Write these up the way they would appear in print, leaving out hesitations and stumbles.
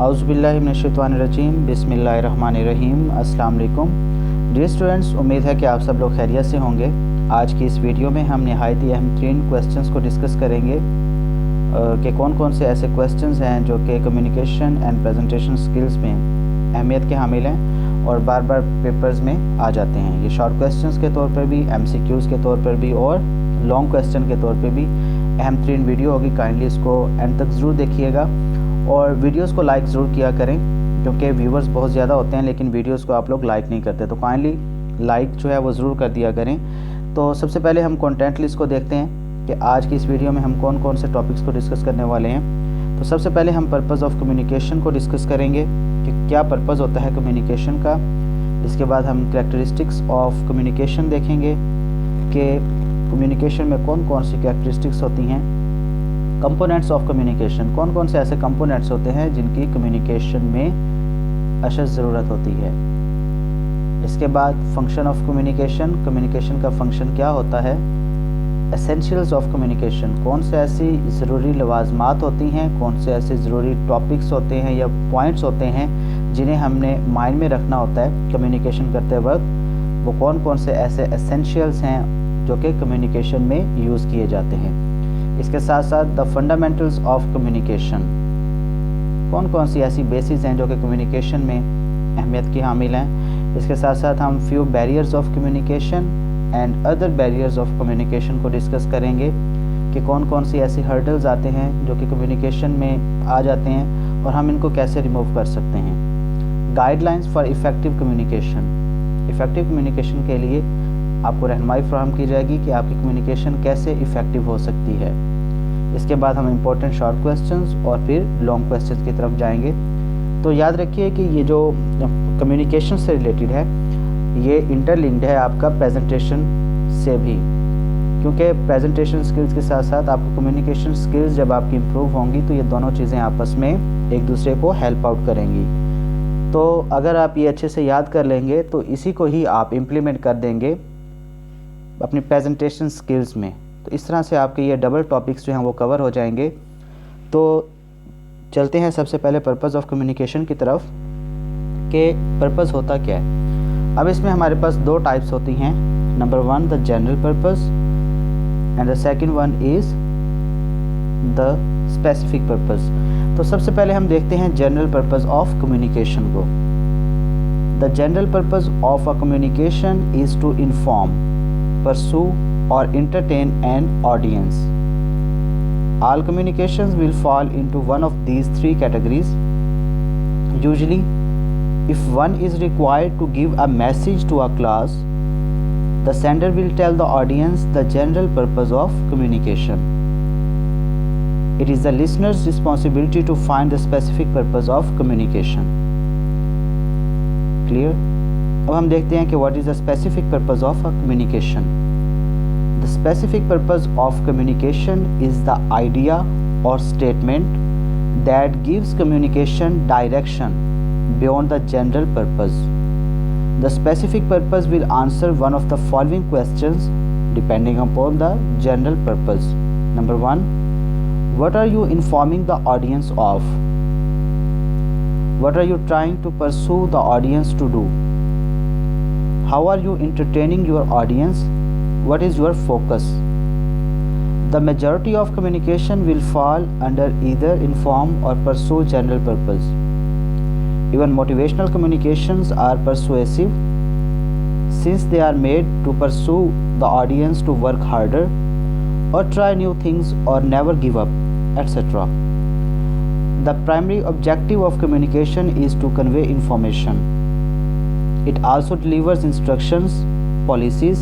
औज़ुबिल्लाहि मिनश्शैतानिर्रजीम बिस्मिल्लाहिर्रहमानिर्रहीम। अस्सलाम वालेकुम डियर स्टूडेंट्स, उम्मीद है कि आप सब लोग खैरियत से होंगे। आज की इस वीडियो में हम नहायत ही अहम तरीन क्वेश्चंस को डिस्कस करेंगे कि कौन कौन से ऐसे क्वेश्चंस हैं जो कि कम्युनिकेशन एंड प्रेजेंटेशन स्किल्स में अहमियत के हामिल हैं और बार बार पेपर्स में आ जाते हैं। ये शॉर्ट क्वेश्चंस के तौर पर भी, MCQs के तौर पर भी और लॉन्ग क्वेश्चन के तौर पर भी अहम तरीन वीडियो होगी। काइंडली इसको एंड तक ज़रूर देखिएगा और वीडियोस को लाइक ज़रूर किया करें, क्योंकि व्यूवर्स बहुत ज़्यादा होते हैं लेकिन वीडियोस को आप लोग लाइक नहीं करते, तो काइंडली लाइक जो है वो ज़रूर कर दिया करें। तो सबसे पहले हम कंटेंट लिस्ट को देखते हैं कि आज की इस वीडियो में हम कौन कौन से टॉपिक्स को डिस्कस करने वाले हैं। तो सबसे पहले हम पर्पज़ ऑफ कम्युनिकेशन को डिस्कस करेंगे कि क्या पर्पज़ होता है कम्युनिकेशन का। इसके बाद हम कैरेक्टरिस्टिक्स ऑफ कम्युनिकेशन देखेंगे कि कम्युनिकेशन में कौन कौन सी कैरेक्टरिस्टिक्स होती हैं। कंपोनेंट्स ऑफ कम्युनिकेशन, कौन कौन से ऐसे कंपोनेंट्स होते हैं जिनकी कम्युनिकेशन में अशद ज़रूरत होती है। इसके बाद फंक्शन ऑफ कम्युनिकेशन, कम्युनिकेशन का फंक्शन क्या होता है। एसेंशियल्स ऑफ कम्युनिकेशन, कौन से ऐसी ज़रूरी लवाजमात होती हैं, कौन से ऐसे ज़रूरी टॉपिक्स होते हैं या पॉइंट्स होते हैं जिन्हें हमने माइंड में रखना होता है कम्युनिकेशन करते वक्त। वो कौन कौन से ऐसे एसेंशियल्स हैं जो कि कम्युनिकेशन में यूज़ किए जाते हैं। इसके साथ साथ द फंडामेंटल्स ऑफ कम्युनिकेशन, कौन कौन सी ऐसी बेसिस हैं जो कि कम्युनिकेशन में अहमियत की हामिल हैं। इसके साथ साथ हम few barriers of communication and other barriers of communication को डिस्कस करेंगे कि कौन कौन सी ऐसी हर्डल्स आते हैं जो कि कम्युनिकेशन में आ जाते हैं और हम इनको कैसे रिमूव कर सकते हैं। Guidelines for effective communication, effective communication के लिए आपको रहनुमाई फराहम की जाएगी कि आपकी कम्युनिकेशन कैसे इफ़ेक्टिव हो सकती है। इसके बाद हम इम्पोर्टेंट शॉर्ट क्वेश्चंस और फिर लॉन्ग क्वेश्चंस की तरफ जाएंगे। तो याद रखिए कि ये जो कम्युनिकेशन से रिलेटेड है ये इंटरलिंक्ड है आपका प्रेजेंटेशन से भी, क्योंकि प्रेजेंटेशन स्किल्स के साथ साथ आपको कम्युनिकेशन स्किल्स जब आपकी इम्प्रूव होंगी तो ये दोनों चीज़ें आपस में एक दूसरे को हेल्प आउट करेंगी। तो अगर आप ये अच्छे से याद कर लेंगे तो इसी को ही आप इम्प्लीमेंट कर देंगे अपनी प्रेजेंटेशन स्किल्स में। तो इस तरह से आपके ये डबल टॉपिक्स जो हैं वो कवर हो जाएंगे। तो चलते हैं सबसे पहले पर्पज़ ऑफ कम्युनिकेशन की तरफ कि पर्पज़ होता क्या है। अब इसमें हमारे पास दो टाइप्स होती हैं। Number 1 the general purpose and the second one is the specific purpose. तो सबसे पहले हम देखते हैं जनरल पर्पज़ ऑफ कम्युनिकेशन को। The general purpose of a communication is to inform, pursue or entertain an audience. All communications will fall into one of these three categories. Usually, if one is required to give a message to a class, the sender will tell the audience the general purpose of communication. It is the listener's responsibility to find the specific purpose of communication. Clear? अब हम देखते हैं कि what is the specific purpose of a communication. The specific purpose of communication is the idea or statement that gives communication direction beyond the general purpose. The specific purpose will answer one of the following questions depending upon the general purpose. Number 1, what are you informing the audience of? What are you trying to pursue the audience to do? How are you entertaining your audience? What is your focus? The majority of communication will fall under either inform or pursue general purpose. Even motivational communications are persuasive since they are made to pursue the audience to work harder or try new things or never give up, etc. The primary objective of communication is to convey information. It also delivers instructions, policies,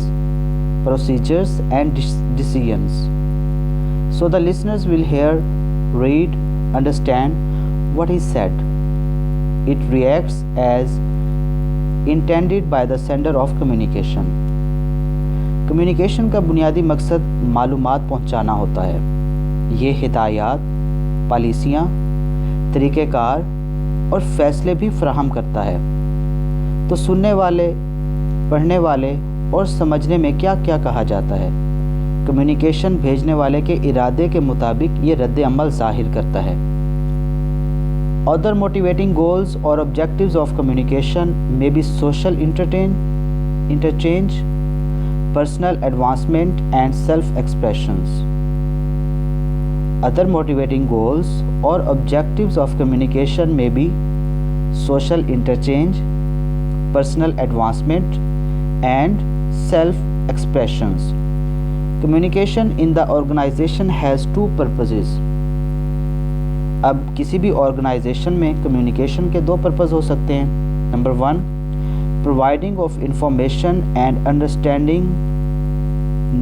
procedures and decisions. So the listeners will hear, read, understand what is said. It reacts as intended by the sender of communication. Communication का बुनियादी मकसद मालूमात पहुंचाना होता है। ये हिदायत, पॉलिसियाँ, तरीक़ेकार और फैसले भी फराहम करता है। तो सुनने वाले, पढ़ने वाले और समझने में क्या क्या कहा जाता है, कम्युनिकेशन भेजने वाले के इरादे के मुताबिक ये रद्द अमल ज़ाहिर करता है। Other motivating goals or objectives of communication may be social interchange, personal advancement, and self-expressions. Other motivating goals or objectives of communication may be social interchange, personal advancement, and self-expressions. Communication in the organization has two purposes. अब किसी भी organisation में communication के दो purpose हो सकते हैं. Number 1, providing of information and understanding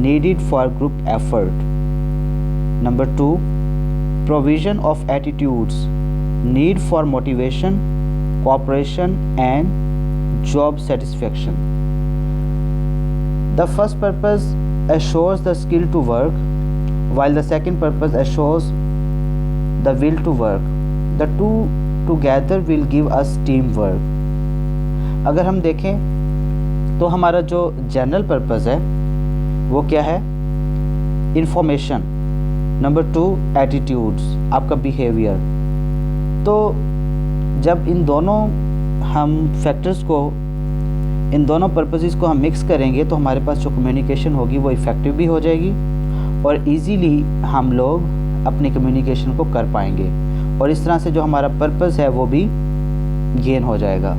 needed for group effort. Number 2, provision of attitudes need for motivation, cooperation, and job satisfaction. The first purpose assures the skill to work, while the second purpose assures the will to work. The two together will give us teamwork. अगर हम देखें तो हमारा जो general purpose है वो क्या है? इंफॉर्मेशन. नंबर 2, एटीट्यूड्स, आपका बिहेवियर. तो जब इन दोनों हम फैक्टर्स को, इन दोनों पर्पसेस को हम मिक्स करेंगे तो हमारे पास जो कम्युनिकेशन होगी वो इफ़ेक्टिव भी हो जाएगी और इजीली हम लोग अपनी कम्युनिकेशन को कर पाएंगे और इस तरह से जो हमारा पर्पस है वो भी गेन हो जाएगा.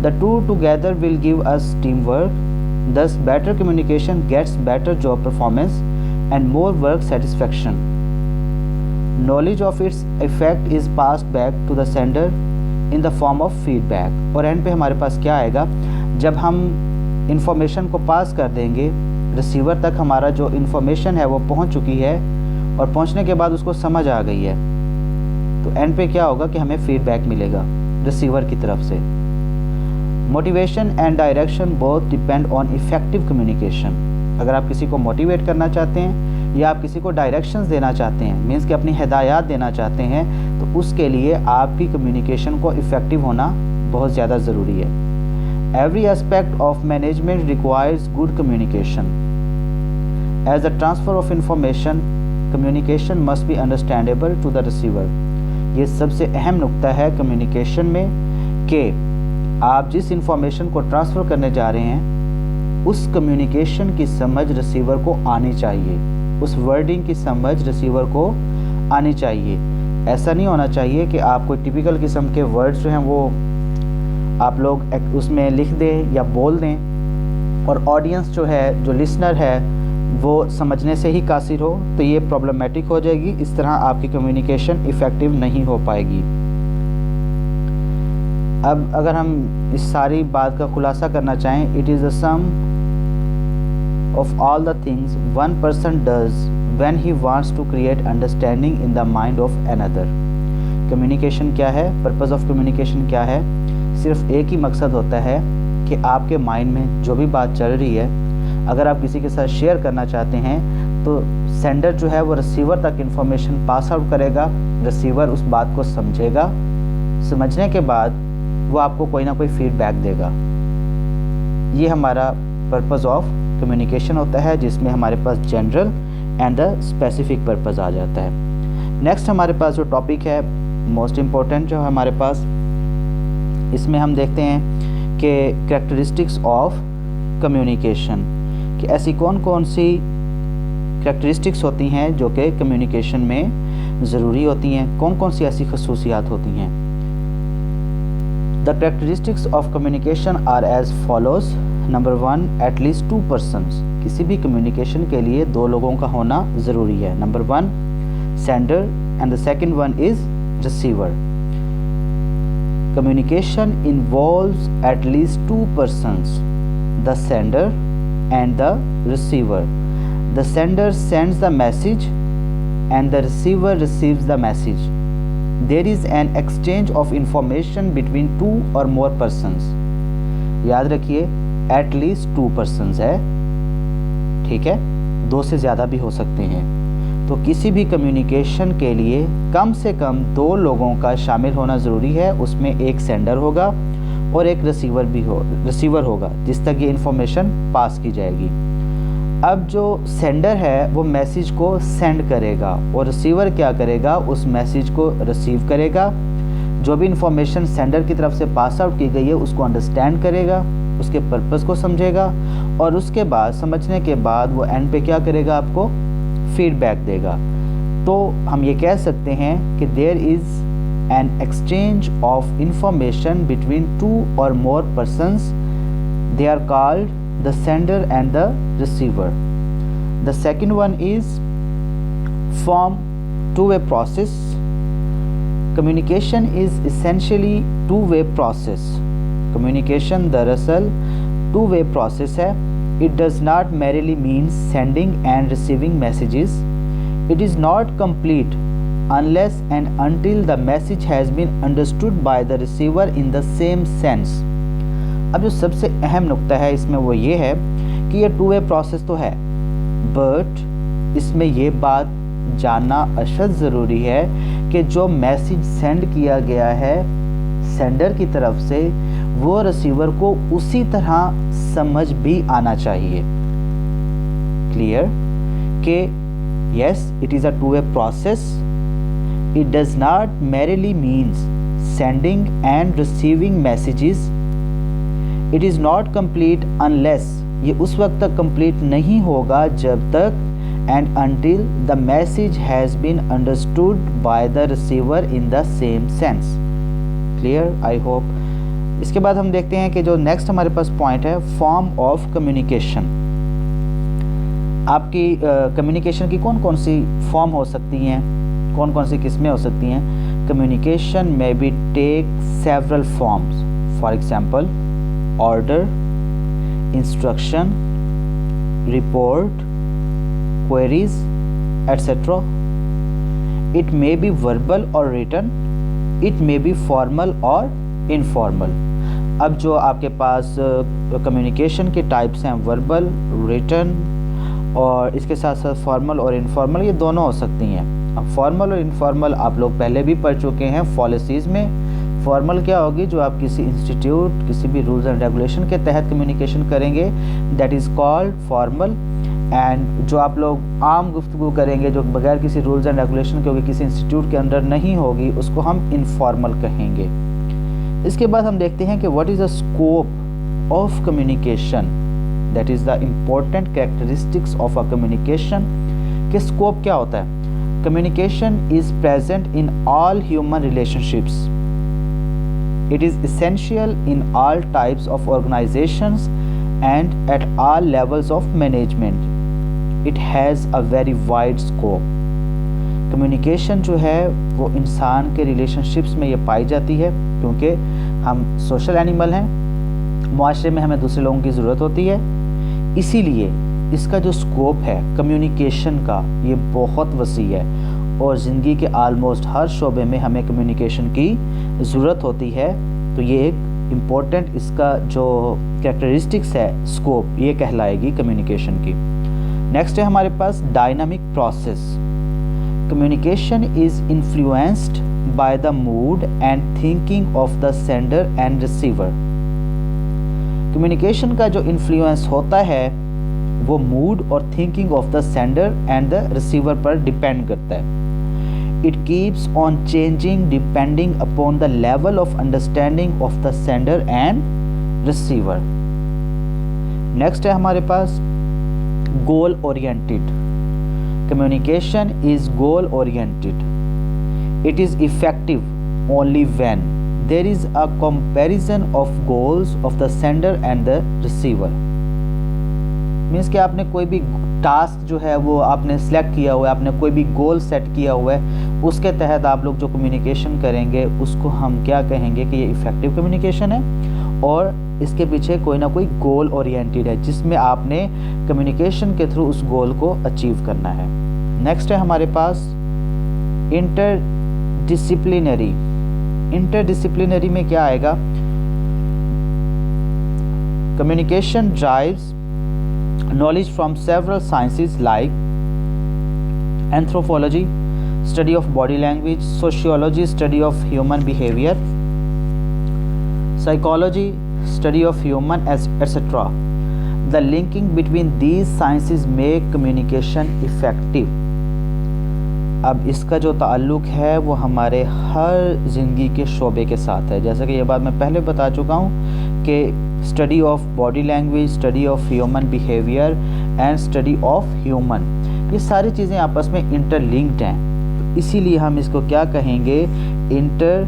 The two together will give us team work. Thus better communication gets better job performance and more work satisfaction. Knowledge of its effect is passed back to the sender in the form of feedback. और and पे हमारे पास क्या आएगा? जब हम information को पास कर देंगे रिसीवर तक, हमारा जो इंफॉर्मेशन है वो पहुंच चुकी है और पहुंचने के बाद उसको समझ आ गई है, तो एंड पे क्या होगा कि हमें फीडबैक मिलेगा रिसीवर की तरफ से. Motivation and direction both depend on effective communication. अगर आप किसी को मोटिवेट करना चाहते हैं या आप किसी को डायरेक्शंस देना चाहते हैं, मीन्स कि अपनी हिदायत देना चाहते हैं, तो उसके लिए आपकी कम्युनिकेशन को इफ़ेक्टिव होना बहुत ज़्यादा ज़रूरी है. Every aspect of management requires good communication. As the transfer of information, communication must be understandable to the receiver. ये सबसे अहम नुक्ता है कम्युनिकेशन में कि आप जिस इंफॉर्मेशन को ट्रांसफ़र करने जा रहे हैं उस कम्युनिकेशन की समझ रिसीवर को आनी चाहिए, उस वर्डिंग की समझ रिसीवर को आनी चाहिए. ऐसा नहीं होना चाहिए कि आप कोई टिपिकल किस्म के वर्ड्स जो हैं वो आप लोग उसमें लिख दें या बोल दें और ऑडियंस जो है, जो लिसनर है, वो समझने से ही कासिर हो, तो ये प्रॉब्लमेटिक हो जाएगी. इस तरह आपकी कम्युनिकेशन इफ़ेक्टिव नहीं हो पाएगी. अब अगर हम इस सारी बात का खुलासा करना चाहें, it is the sum of all the things one person does when he wants to create understanding in the mind of another. Communication क्या है? पर्पस ऑफ कम्युनिकेशन क्या है? सिर्फ एक ही मकसद होता है कि आपके माइंड में जो भी बात चल रही है, अगर आप किसी के साथ शेयर करना चाहते हैं तो सेंडर जो है वो रिसीवर तक इंफॉर्मेशन पास आउट करेगा, रिसीवर उस बात को समझेगा, समझने के बाद वो आपको कोई ना कोई फीडबैक देगा. ये हमारा पर्पस ऑफ कम्युनिकेशन होता है, जिसमें हमारे पास general and the specific purpose आ जाता है. नेक्स्ट हमारे पास जो टॉपिक है मोस्ट इम्पोर्टेंट जो हमारे पास, इसमें हम देखते हैं कि कैरेक्टरिस्टिक्स ऑफ कम्युनिकेशन, कि ऐसी कौन कौन सी कैरेक्टरिस्टिक्स होती हैं जो कि कम्युनिकेशन में ज़रूरी होती हैं, कौन कौन सी ऐसी खसूसियात होती हैं. The characteristics of communication are as follows. Number 1, at least 2 persons. किसी भी कम्युनिकेशन के लिए 2 लोगों का होना ज़रूरी है. Number 1, sender and the second one is receiver. Communication involves at least 2 persons, the sender and the receiver. The sender sends the message and the receiver receives the message. There is an exchange of information between 2 or more persons. याद रखिए at least 2 persons है, ठीक है, 2 से ज़्यादा भी हो सकते हैं. तो किसी भी कम्युनिकेशन के लिए कम से कम 2 लोगों का शामिल होना ज़रूरी है. उसमें एक सेंडर होगा और एक रिसीवर होगा जिस तक ये इंफॉर्मेशन पास की जाएगी. अब जो सेंडर है वो मैसेज को सेंड करेगा और रिसीवर क्या करेगा? उस मैसेज को रिसीव करेगा. जो भी इंफॉर्मेशन सेंडर की तरफ से पास आउट की गई है उसको अंडरस्टैंड करेगा, उसके पर्पस को समझेगा और उसके बाद समझने के बाद वो एंड पे क्या करेगा, आपको फीडबैक देगा। तो हम ये कह सकते हैं कि there is an exchange of information between 2 or more persons, they are called the sender and the receiver. The second one is form two-way process. Communication is essentially two-way process. Communication दरअसल two-way process है. It does not merely mean sending and receiving messages. It is not complete unless and until the message has been understood by the receiver in the same sense. अब जो सबसे अहम नुक्ता है इसमें वो ये है कि ये टू वे प्रोसेस तो है, बट इसमें ये बात जानना अशद ज़रूरी है कि जो मैसेज सेंड किया गया है सेंडर की तरफ से वो रिसीवर को उसी तरह समझ भी आना चाहिए। क्लियर कि yes it is a two way process, it does not merely means sending and receiving messages. It is not complete unless, ये उस वक्त तक कंप्लीट नहीं होगा जब तक and until the message has been understood by the receiver in the same sense. Clear, I hope. इसके बाद हम देखते हैं कि जो नेक्स्ट हमारे पास पॉइंट है फॉर्म ऑफ कम्युनिकेशन। आपकी कम्युनिकेशन की कौन कौन सी फॉर्म हो सकती हैं, कौन कौन सी किस्में हो सकती हैं। कम्युनिकेशन में be take several forms, for example order, instruction, report, queries, etc. It may be verbal or written. It may be formal or informal. अब जो आपके पास कम्युनिकेशन के टाइप्स हैं वर्बल, रिटन और इसके साथ साथ फॉर्मल और इनफॉर्मल, ये दोनों हो सकती हैं। अब फॉर्मल और इनफॉर्मल आप लोग पहले भी पढ़ चुके हैं पॉलिसीज़ में। फॉर्मल क्या होगी, जो आप किसी इंस्टीट्यूट किसी भी रूल्स एंड रेगुलेशन के तहत कम्युनिकेशन करेंगे, that is called formal. And जो आप लोग आम गुफ्तगू करेंगे जो बगैर किसी रूल्स एंड रेगुलेशन के होगी, किसी इंस्टीट्यूट के अंदर नहीं होगी, उसको हम इनफॉर्मल कहेंगे। इसके बाद हम देखते हैं कि what is the scope of communication, that is the important characteristics of a communication. कि स्कोप क्या होता है। Communication is present in all human relationships. It is essential in all types of organizations and at all levels of management. It has a very wide scope. Communication जो है वो इंसान के relationships में ये पाई जाती है, क्योंकि हम social animal हैं, मुआशरे में हमें दूसरे लोगों की ज़रूरत होती है। इसीलिए इसका जो scope है communication का ये बहुत वसी है और ज़िंदगी के आलमोस्ट हर शोबे में हमें कम्युनिकेशन की ज़रूरत होती है। तो ये एक इम्पोर्टेंट इसका जो कैरेक्टरिस्टिक्स है स्कोप, ये कहलाएगी कम्युनिकेशन की। नेक्स्ट है हमारे पास dynamic process. Communication is influenced by the mood and thinking of the sender and receiver. Communication का जो इन्फ्लुएंस होता है वो मूड और thinking of the sender and the receiver पर डिपेंड करता है। It keeps on changing depending upon the level of understanding of the sender and receiver. Next है हमारे पास goal oriented. Communication is goal oriented. It is effective only when there is a comparison of goals of the sender and the receiver. Means कि आपने कोई भी task जो है वो आपने सेलेक्ट किया हुआ है, आपने कोई भी गोल सेट किया हुआ है, उसके तहत आप लोग जो कम्युनिकेशन करेंगे उसको हम क्या कहेंगे कि ये इफ़ेक्टिव कम्युनिकेशन है और इसके पीछे कोई ना कोई गोल ओरिएंटेड है जिसमें आपने कम्युनिकेशन के थ्रू उस गोल को अचीव करना है। नेक्स्ट है हमारे पास इंटरडिसिप्लिनरी। इंटरडिसिप्लिनरी में क्या आएगा, communication drives knowledge from several sciences like anthropology, study of body language, sociology, study of human behavior, psychology, study of human etc. The linking between these sciences make communication effective. अब इसका जो ताल्लुक़ है वो हमारे हर ज़िंदगी के शोबे के साथ है। जैसा कि ये बात मैं पहले बता चुका हूँ कि study of body language, study of human behaviour and study of human, ये सारी चीज़ें आपस में इंटरलिंक्ड हैं। तो इसीलिए हम इसको क्या कहेंगे, इंटर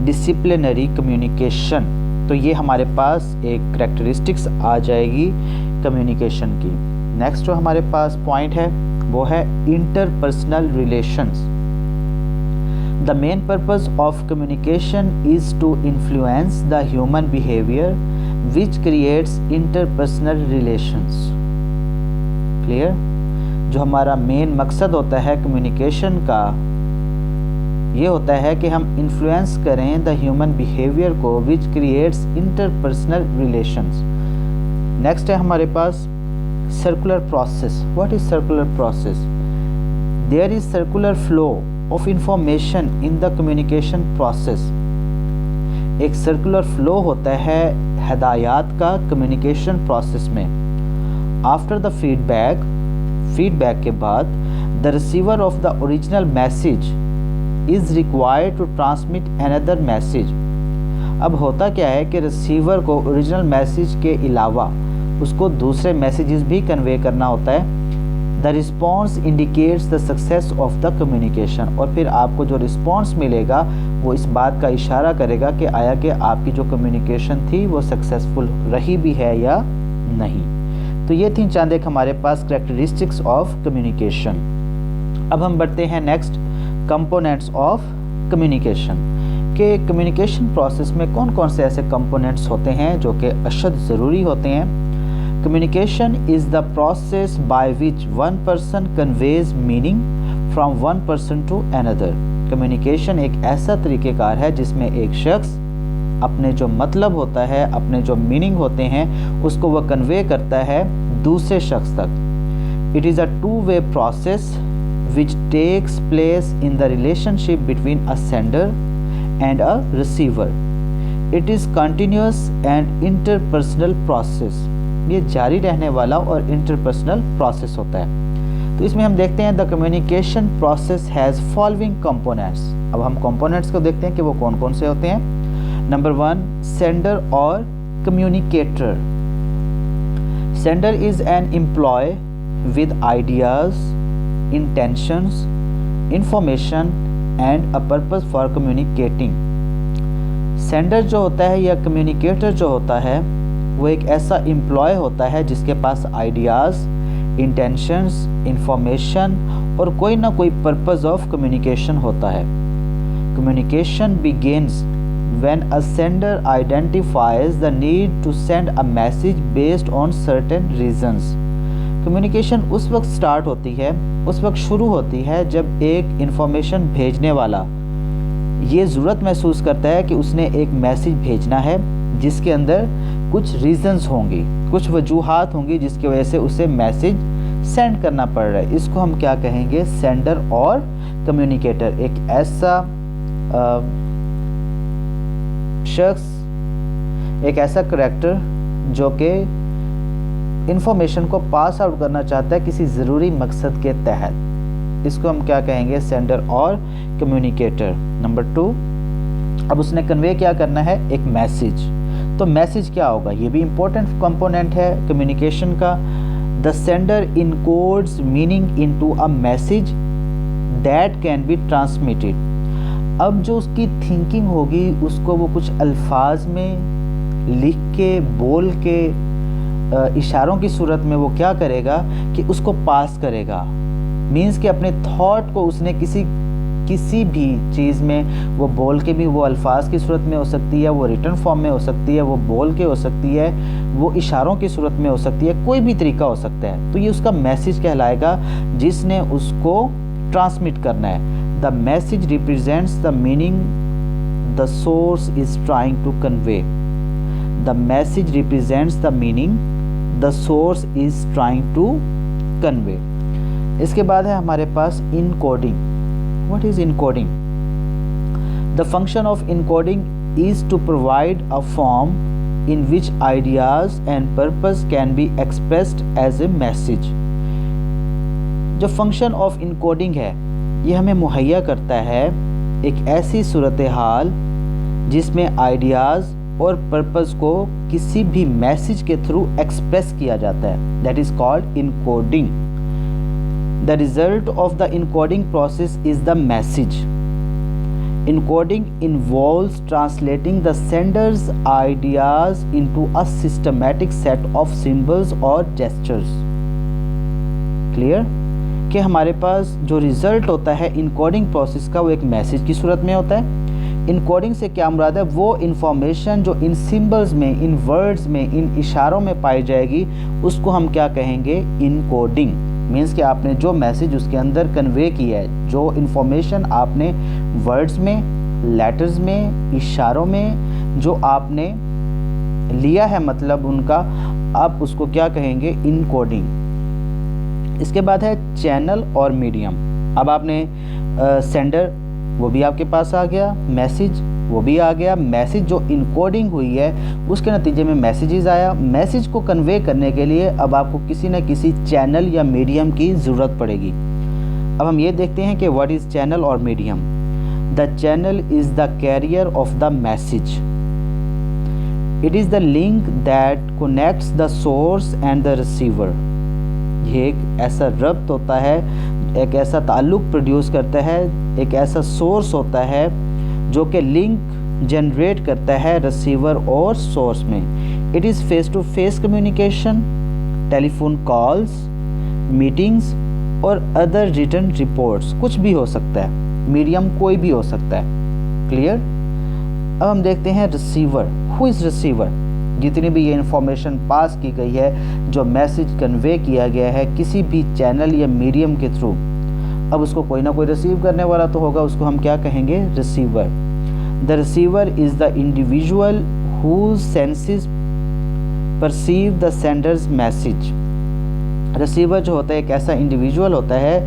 डिसिप्लिनरी कम्युनिकेशन। तो ये हमारे पास एक करैक्टरिस्टिक्स आ जाएगी कम्युनिकेशन की। नेक्स्ट जो हमारे पास पॉइंट है वो है interpersonal relations. The main purpose of communication is to influence the human behaviour which creates interpersonal relations. Clear? जो हमारा मेन मकसद होता है कम्युनिकेशन का, ये होता है कि हम इन्फ्लुएंस करें द ह्यूमन बिहेवियर को which creates interpersonal relations. Next है हमारे पास circular process. What is circular process? There is circular flow of information in the communication process. एक सर्कुलर फ्लो होता है हदायत का कम्युनिकेशन प्रोसेस में। आफ्टर द फीडबैक के बाद the receiver of the original message is required to transmit another message. अब होता क्या है कि रिसीवर को ओरिजिनल मैसेज के अलावा उसको दूसरे मैसेजेस भी कन्वे करना होता है। The response indicates the success of the communication. और फिर आपको जो रिस्पॉन्स मिलेगा वो इस बात का इशारा करेगा कि आया कि आपकी जो कम्युनिकेशन थी वो सक्सेसफुल रही भी है या नहीं। तो ये थी चंद एक हमारे पास करैक्टरिस्टिक्स ऑफ कम्युनिकेशन। अब हम बढ़ते हैं नेक्स्ट, कंपोनेंट्स ऑफ कम्युनिकेशन। के कम्युनिकेशन प्रोसेस में कौन कौन से ऐसे कंपोनेंट्स होते हैं जो कि अशद ज़रूरी होते हैं। Communication is the process by which one person conveys meaning from one person to another. Communication एक ऐसा तरीक़ेकार है जिसमें एक शख्स अपने जो मतलब होता है, अपने जो मीनिंग होते हैं, उसको वह कन्वे करता है दूसरे शख्स तक। It is a two way process which takes place in the relationship between a sender and a receiver. It is continuous and interpersonal process. ये जारी रहने वाला और interpersonal process होता है। तो इसमें हम देखते हैं the communication process has following components. अब हम components को देखते हैं कि वो कौन कौन से होते हैं। नंबर 1, sender और communicator. Sender is an employee with ideas, intentions, information and a purpose for communicating. Sender जो होता है या कम्युनिकेटर जो होता है वो एक ऐसा एम्प्लॉय होता है जिसके पास आइडियाज़, इंटेंशंस, इंफॉर्मेशन और कोई ना कोई पर्पस ऑफ कम्युनिकेशन होता है। Communication begins when a sender identifies the need to send a message based on certain reasons. Communication उस वक्त स्टार्ट होती है, उस वक्त शुरू होती है जब एक इन्फॉर्मेशन भेजने वाला ये ज़रूरत महसूस करता है कि उसने एक मैसेज भेजना है जिसके अंदर कुछ रीज़न्स होंगी, कुछ वजूहात होंगी जिसकी वजह से उसे मैसेज सेंड करना पड़ रहा है। इसको हम क्या कहेंगे, सेंडर और कम्युनिकेटर। एक ऐसा शख्स, एक ऐसा करैक्टर जो कि इंफॉर्मेशन को पास आउट करना चाहता है किसी ज़रूरी मकसद के तहत, इसको हम क्या कहेंगे, सेंडर और कम्युनिकेटर। नंबर 2, अब उसने कन्वे क्या करना है, एक मैसेज। तो मैसेज क्या होगा, ये भी इम्पोर्टेंट कंपोनेंट है कम्युनिकेशन का। The sender encodes meaning into a message that can be transmitted. अब जो उसकी थिंकिंग होगी उसको वो कुछ अल्फाज में लिख के, बोल के, इशारों की सूरत में वो क्या करेगा कि उसको पास करेगा। मीन्स कि अपने थॉट को उसने किसी भी चीज़ में वो बोल के भी, वो अल्फाज की सूरत में हो सकती है, वो रिटर्न फॉर्म में हो सकती है, वो बोल के हो सकती है, वो इशारों की सूरत में हो सकती है, कोई भी तरीका हो सकता है। तो ये उसका मैसेज कहलाएगा जिसने उसको ट्रांसमिट करना है। The message represents the meaning the source is trying to convey. The message represents the meaning the source is trying to convey. इसके बाद है हमारे पास encoding. What is encoding? The function of encoding is to provide a form in which ideas and purpose can be expressed as a message. जो function of encoding है ये हमें मुहैया करता है एक ऐसी सूरत हाल जिसमें आइडियाज़ और पर्पस को किसी भी मैसेज के थ्रू एक्सप्रेस किया जाता है। That is called encoding. The result of the encoding process is the message. Encoding involves translating the sender's ideas into a systematic set of symbols or gestures. Clear? कि हमारे पास जो result होता है encoding process का वो एक message की सूरत में होता है। इनकोडिंग से क्या मुराद है? वो इन्फॉर्मेशन जो इन सिंबल्स में, इन वर्ड्स में, इन इशारों में पाई जाएगी उसको हम क्या कहेंगे? इनकोडिंग। मीन्स कि आपने जो मैसेज उसके अंदर कन्वे किया है, जो इन्फॉर्मेशन आपने वर्ड्स में, लेटर्स में, इशारों में जो आपने लिया है मतलब उनका, आप उसको क्या कहेंगे? इनकोडिंग। इसके बाद है चैनल और मीडियम। अब आपने सेंडर वो भी आपके पास आ गया, मैसेज वो भी आ गया। मैसेज जो इनकोडिंग हुई है उसके नतीजे में मैसेजेस आया। मैसेज को कन्वे करने के लिए अब आपको किसी न किसी चैनल या मीडियम की ज़रूरत पड़ेगी। अब हम ये देखते हैं कि व्हाट इज़ चैनल और medium. The channel is the carrier of the message. It is the link that connects the source and the receiver. ये एक ऐसा रब्त होता है, एक ऐसा ताल्लुक़ प्रोड्यूस करता है, एक ऐसा सोर्स होता है जो कि लिंक जनरेट करता है रिसीवर और सोर्स में। It is face to face communication, telephone calls, meetings और अदर रिटन रिपोर्ट्स, कुछ भी हो सकता है। मीडियम कोई भी हो सकता है। क्लियर? अब हम देखते हैं रिसीवर। Who is receiver? जितनी भी ये इंफॉर्मेशन पास की गई है, जो मैसेज कन्वे किया गया है किसी भी चैनल या मीडियम के थ्रू, अब उसको कोई ना कोई रिसीव करने वाला तो होगा, उसको हम क्या कहेंगे? Receiver. The receiver is the individual whose senses perceive the sender's message. Receiver जो होता है एक ऐसा इंडिविजुअल होता है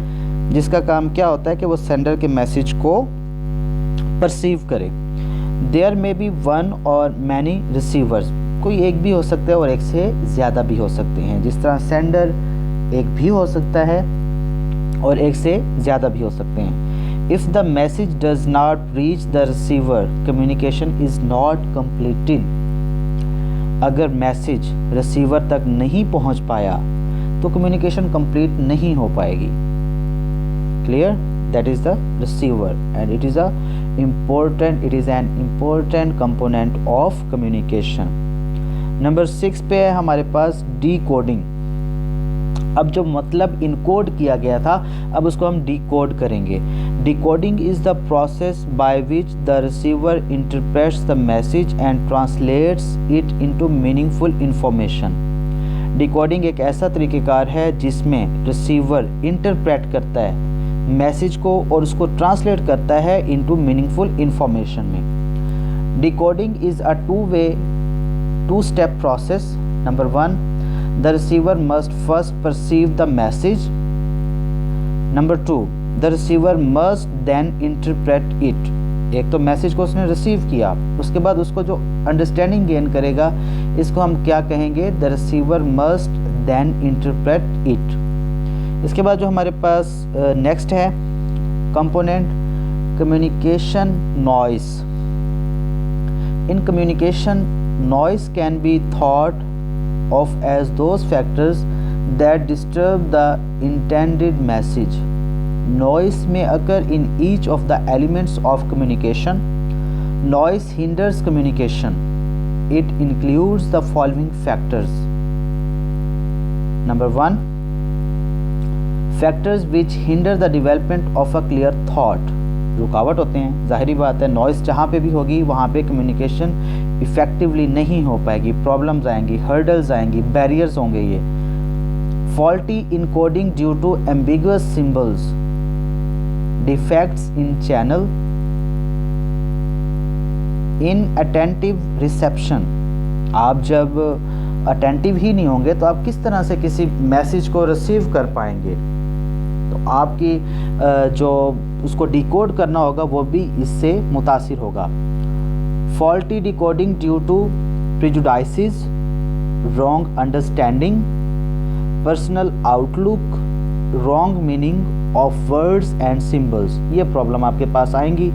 जिसका काम क्या होता है कि वो सेंडर के मैसेज को परसीव करे। देयर मे बी वन और मैनी रिसीवर्स। कोई एक भी हो सकता है और एक से ज़्यादा भी हो सकते हैं। जिस तरह सेंडर एक भी हो सकता है और एक से ज़्यादा भी हो सकते हैं। If the message does not reach the receiver, communication is not completed। अगर मैसेज रिसीवर तक नहीं पहुंच पाया तो कम्युनिकेशन कंप्लीट नहीं हो पाएगी। Clear? That is the receiver and it is an important component of communication. Number 6 पे है हमारे पास डिकोडिंग। अब जो मतलब इनकोड किया गया था अब उसको हम डिकोड करेंगे। Decoding is the process by which the receiver interprets the message and translates it into meaningful information. Decoding एक ऐसा तरीक़ेकार है जिसमें रिसीवर इंटरप्रेट करता है मैसेज को और उसको ट्रांसलेट करता है इनटू मीनिंगफुल इंफॉर्मेशन में। Decoding is a two-step process. Number 1, the receiver must first perceive the message. Number 2, the receiver must then interpret it. एक तो मैसेज को उसने रिसीव किया, उसके बाद उसको जो अंडरस्टैंडिंग गेन करेगा इसको हम क्या कहेंगे? The receiver must then interpret it. इसके बाद जो हमारे पास नेक्स्ट है component communication noise. In communication noise can be thought of as those factors that disturb the intended message. Noise may occur in each of the elements of communication. Noise hinders communication. It includes the following factors. Number 1, factors which hinder the development of a clear thought. रुकावट होते हैं, ज़ाहिरी बात है। Noise जहाँ पे भी होगी वहाँ पे कम्युनिकेशन इफ़ेक्टिवली नहीं हो पाएगी, प्रॉब्लम्स आएंगी, हर्डल्स आएंगी, बैरियर्स होंगे। ये faulty encoding due to ambiguous symbols, defects in channel, inattentive reception. आप जब अटेंटिव ही नहीं होंगे तो आप किस तरह से किसी मैसेज को रिसीव कर पाएंगे? तो आपकी जो उसको डिकोड करना होगा वो भी इससे मुतासिर होगा। Faulty decoding due to prejudices, wrong understanding, personal outlook, wrong meaning of words and symbols, ये प्रॉब्लम आपके पास आएंगी।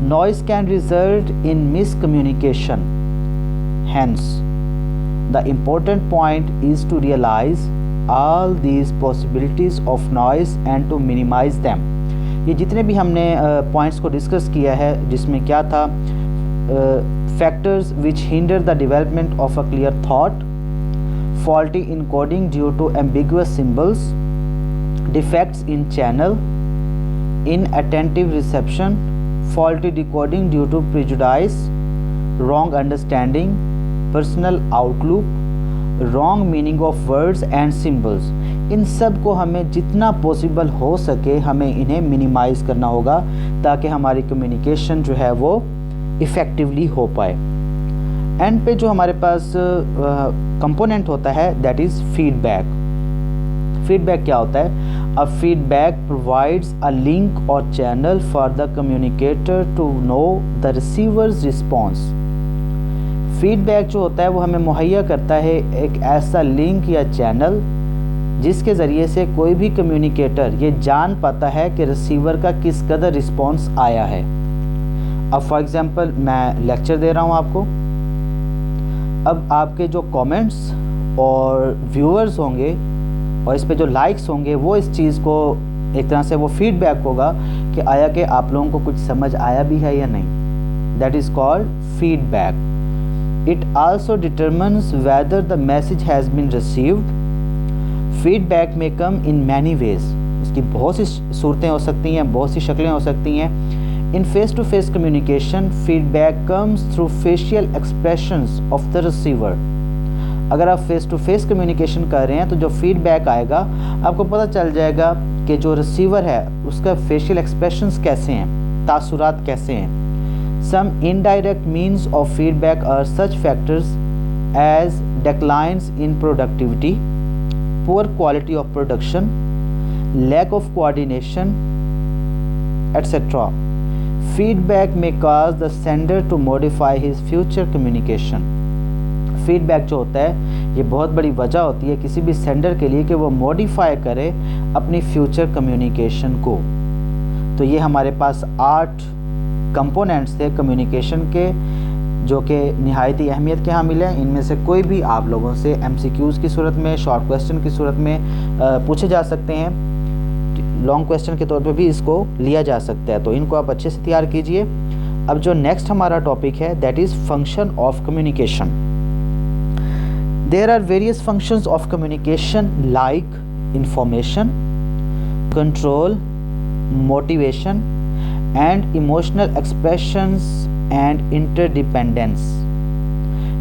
Noise can result in miscommunication. Hence, the important point is to realize all these possibilities of noise and to minimize them. ये जितने भी हमने points को discuss किया है, जिसमें क्या था, factors which hinder the development of a clear thought, faulty encoding due to ambiguous symbols, defects in channel, inattentive reception, faulty decoding due to prejudice, wrong understanding, personal outlook, wrong meaning of words and symbols। इन सब को हमें जितना possible हो सके हमें इन्हें minimise करना होगा ताकि हमारी कम्युनिकेशन जो है वो इफ़ेक्टिवली हो पाए। एंड पे जो हमारे पास कंपोनेंट होता है दैट इज़ फीडबैक। फीडबैक क्या होता है? A feedback provides a link और channel for the communicator to know the receiver's response. Feedback जो होता है वो हमें मुहैया करता है एक ऐसा लिंक या चैनल जिसके ज़रिए से कोई भी कम्युनिकेटर ये जान पाता है कि रिसीवर का किस कदर रिस्पॉन्स आया है। अब फॉर एग्ज़ाम्पल मैं लेक्चर दे रहा हूँ आपको, अब आपके जो कमेंट्स और व्यूअर्स होंगे और इस पे जो लाइक्स होंगे वो इस चीज़ को एक तरह से वो फीडबैक होगा कि आया कि आप लोगों को कुछ समझ आया भी है या नहीं। That is called feedback. It also determines whether the message has been received. Feedback में कम इन मैनी वेज, इसकी बहुत सी सूरतें हो सकती हैं, बहुत सी शक्लें हो सकती हैं। In face-to-face communication, feedback comes through facial expressions of the receiver. अगर आप फेस टू फेस कम्युनिकेशन कर रहे हैं तो जो फीडबैक आएगा आपको पता चल जाएगा कि जो रिसीवर है उसका फेशियल एक्सप्रेशंस कैसे हैं, तासुरात कैसे हैं। Some indirect means of feedback are such factors as declines in productivity, poor quality of production, lack of coordination, etc. Feedback may cause the sender to modify his future communication. Feedback जो होता है ये बहुत बड़ी वजह होती है किसी भी सेंडर के लिए कि वो मॉडिफाई करे अपनी फ्यूचर कम्युनिकेशन को। तो ये हमारे पास 8 कंपोनेंट्स थे कम्युनिकेशन के जो कि नहायत ही अहमियत के हामिल हैं। इनमें से कोई भी आप लोगों से MCQs की सूरत में, शॉर्ट क्वेश्चन की सूरत में पूछे जा सकते हैं, लॉन्ग क्वेश्चन के तौर पे भी इसको लिया जा सकता है। तो इनको आप अच्छे से तैयार कीजिए। अब जो नेक्स्ट हमारा टॉपिक है that is function of communication. There are various functions of communication like information, control, motivation and emotional expressions and interdependence.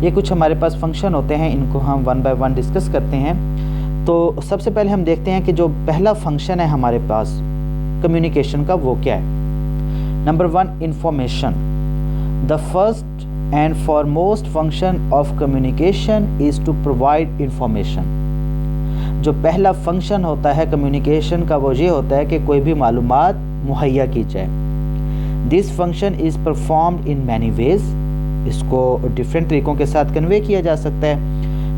ये कुछ हमारे पास फंक्शन होते हैं, इनको हम वन बाय वन डिस्कस करते हैं। तो सबसे पहले हम देखते हैं कि जो पहला फंक्शन है हमारे पास कम्युनिकेशन का वो क्या है। Number 1, information. The first and foremost function of communication is to provide information. जो पहला फंक्शन होता है कम्युनिकेशन का वो ये होता है कि कोई भी मालूमात मुहैया की जाए। This function is performed in many ways. इसको डिफरेंट तरीक़ों के साथ कन्वे किया जा सकता है।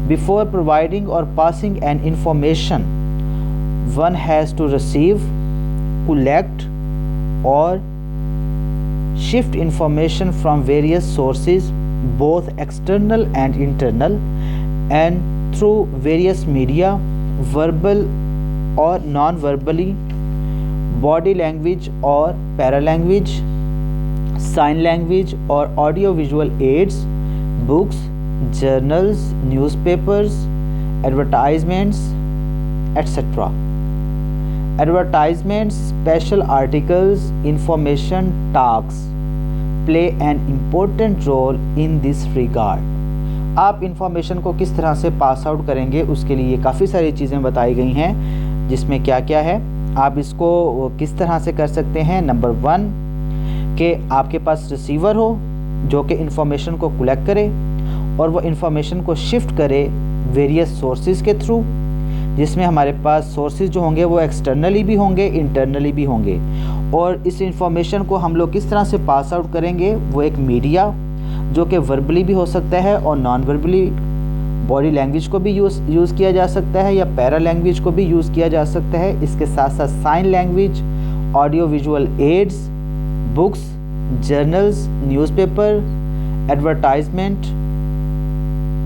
Before providing or passing an information, one has to receive, collect or shift information from various sources, both external and internal, and through various media, verbal or non-verbally, body language or paralanguage, sign language or audio-visual aids, books, journals, newspapers, advertisements, etc. Advertisements, special articles, information talks play an important role in this regard. आप information को किस तरह से pass out करेंगे उसके लिए काफ़ी सारी चीज़ें बताई गई हैं, जिसमें क्या क्या है आप इसको किस तरह से कर सकते हैं। नंबर 1 कि आपके पास रिसीवर हो जो कि इंफॉर्मेशन को कलेक्ट करे और वो इन्फॉर्मेशन को शिफ्ट करे वेरियस सोर्सेज के थ्रू, जिसमें हमारे पास सोर्सेज जो होंगे वो एक्सटर्नली भी होंगे, इंटरनली भी होंगे। और इस इंफॉर्मेशन को हम लोग किस तरह से पास आउट करेंगे, वो एक मीडिया जो कि वर्बली भी हो सकता है और नॉन वर्बली, बॉडी लैंग्वेज को भी यूज़ किया जा सकता है या पैरा लैंग्वेज को भी यूज़ किया जा सकता है। इसके साथ साथ sign language, audio visual aids, books, journals, newspaper, advertisement,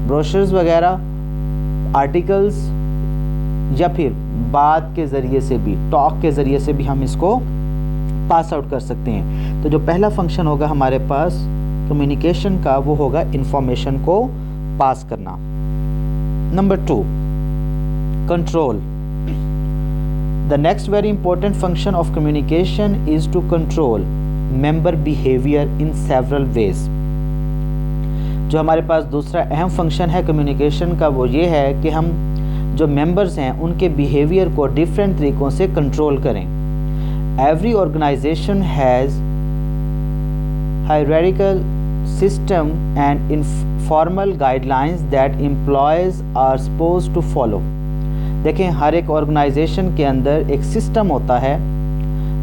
brochures वगैरह, आर्टिकल्स, या फिर बात के ज़रिए से भी, टॉक के ज़रिए से भी हम इसको पास आउट कर सकते हैं। तो जो पहला फंक्शन होगा हमारे पास कम्युनिकेशन का, वो होगा इंफॉर्मेशन को पास करना। Number 2, control. The next very important function of communication is to control member behaviour in several ways. जो हमारे पास दूसरा अहम फंक्शन है कम्युनिकेशन का, वो ये है कि हम जो मेंबर्स हैं उनके बिहेवियर को डिफरेंट तरीक़ों से कंट्रोल करें। Every organisation has hierarchical system and informal guidelines that employees are supposed to follow। देखें, हर एक ऑर्गेनाइजेशन के अंदर एक सिस्टम होता है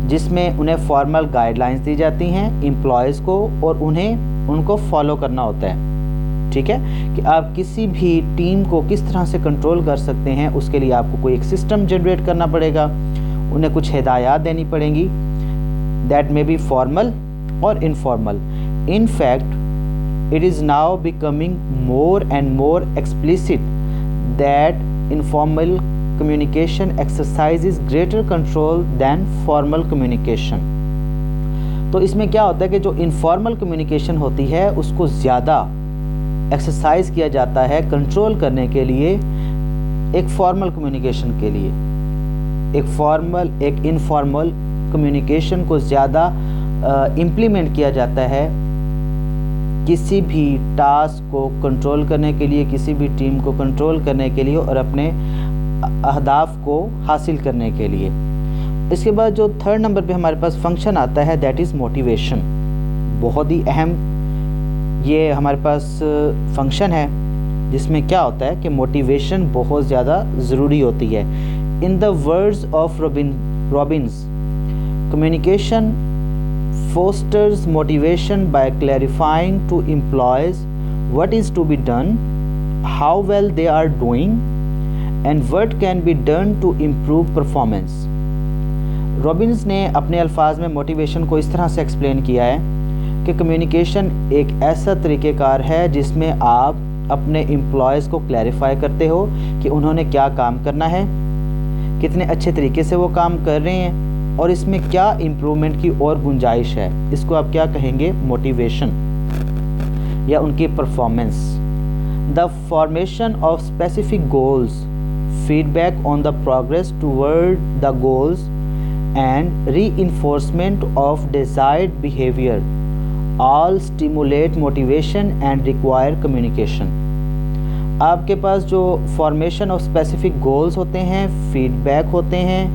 जिसमें उन्हें फॉर्मल गाइडलाइंस दी जाती हैं एम्प्लॉयज़ को, और उन्हें उनको फॉलो करना होता है। ठीक है, कि आप किसी भी टीम को किस तरह से कंट्रोल कर सकते हैं, उसके लिए आपको कोई एक सिस्टम जनरेट करना पड़ेगा, उन्हें कुछ हिदायत देनी पड़ेंगी, दैट मे बी फॉर्मल और informal. In fact, it is now becoming more and more explicit that informal communication exercises greater control than formal communication। तो इसमें क्या होता है कि जो इनफॉर्मल कम्युनिकेशन होती है उसको ज़्यादा एक्सरसाइज किया जाता है कंट्रोल करने के लिए एक फॉर्मल कम्युनिकेशन के लिए। एक इनफॉर्मल कम्युनिकेशन को ज़्यादा इम्प्लीमेंट किया जाता है किसी भी टास्क को कंट्रोल करने के लिए, किसी भी टीम को कंट्रोल करने के लिए और अपने अहदाफ को हासिल करने के लिए। इसके बाद जो थर्ड नंबर पे हमारे पास फंक्शन आता है, दैट इज़ मोटिवेशन। बहुत ही अहम ये हमारे पास फंक्शन है जिसमें क्या होता है कि मोटिवेशन बहुत ज़्यादा ज़रूरी होती है। In the words of Robins, communication fosters motivation by clarifying to employees what is to be done, how well they are doing, and what can be done to improve performance। Robins ने अपने अल्फाज में motivation को इस तरह से explain किया है कि कम्युनिकेशन एक ऐसा तरीक़ेकार है जिसमें आप अपने एम्प्लॉयज़ को क्लैरिफाई करते हो कि उन्होंने क्या काम करना है, कितने अच्छे तरीके से वो काम कर रहे हैं और इसमें क्या इम्प्रूवमेंट की और गुंजाइश है। इसको आप क्या कहेंगे, मोटिवेशन या उनकी performance. The formation of specific goals, feedback on the progress toward the goals and reinforcement of desired behaviour all stimulate motivation and require communication. आपके पास जो फॉर्मेशन ऑफ स्पेसिफिक गोल्स होते हैं, फीडबैक होते हैं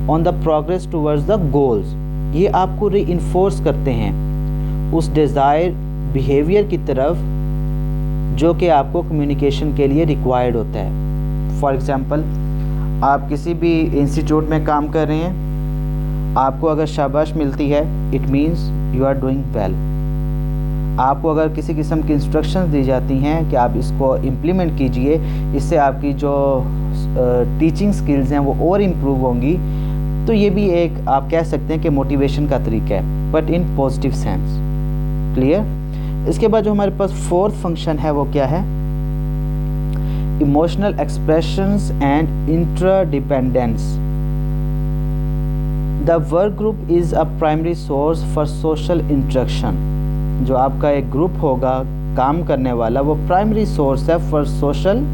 on the progress towards the goals, ये आपको reinforce करते हैं उस डिज़ायर बिहेवियर की तरफ जो कि आपको कम्युनिकेशन के लिए रिक्वायर्ड होता है। फॉर एग्ज़ाम्पल, आप किसी भी इंस्टीट्यूट में काम कर रहे हैं, आपको अगर शाबाश मिलती है it means you are doing well. आपको अगर किसी किस्म की इंस्ट्रक्शंस दी जाती हैं कि आप इसको इम्प्लीमेंट कीजिए, इससे आपकी जो टीचिंग स्किल्स हैं वो और इम्प्रूव होंगी, तो ये भी एक आप कह सकते हैं कि मोटिवेशन का तरीका है, but in positive sense. Clear. इसके बाद जो हमारे पास फोर्थ फंक्शन है वो क्या है, emotional expressions and interdependence. The work group is a primary source for social interaction. जो आपका एक ग्रुप होगा काम करने वाला, वो प्राइमरी सोर्स है फॉर सोशल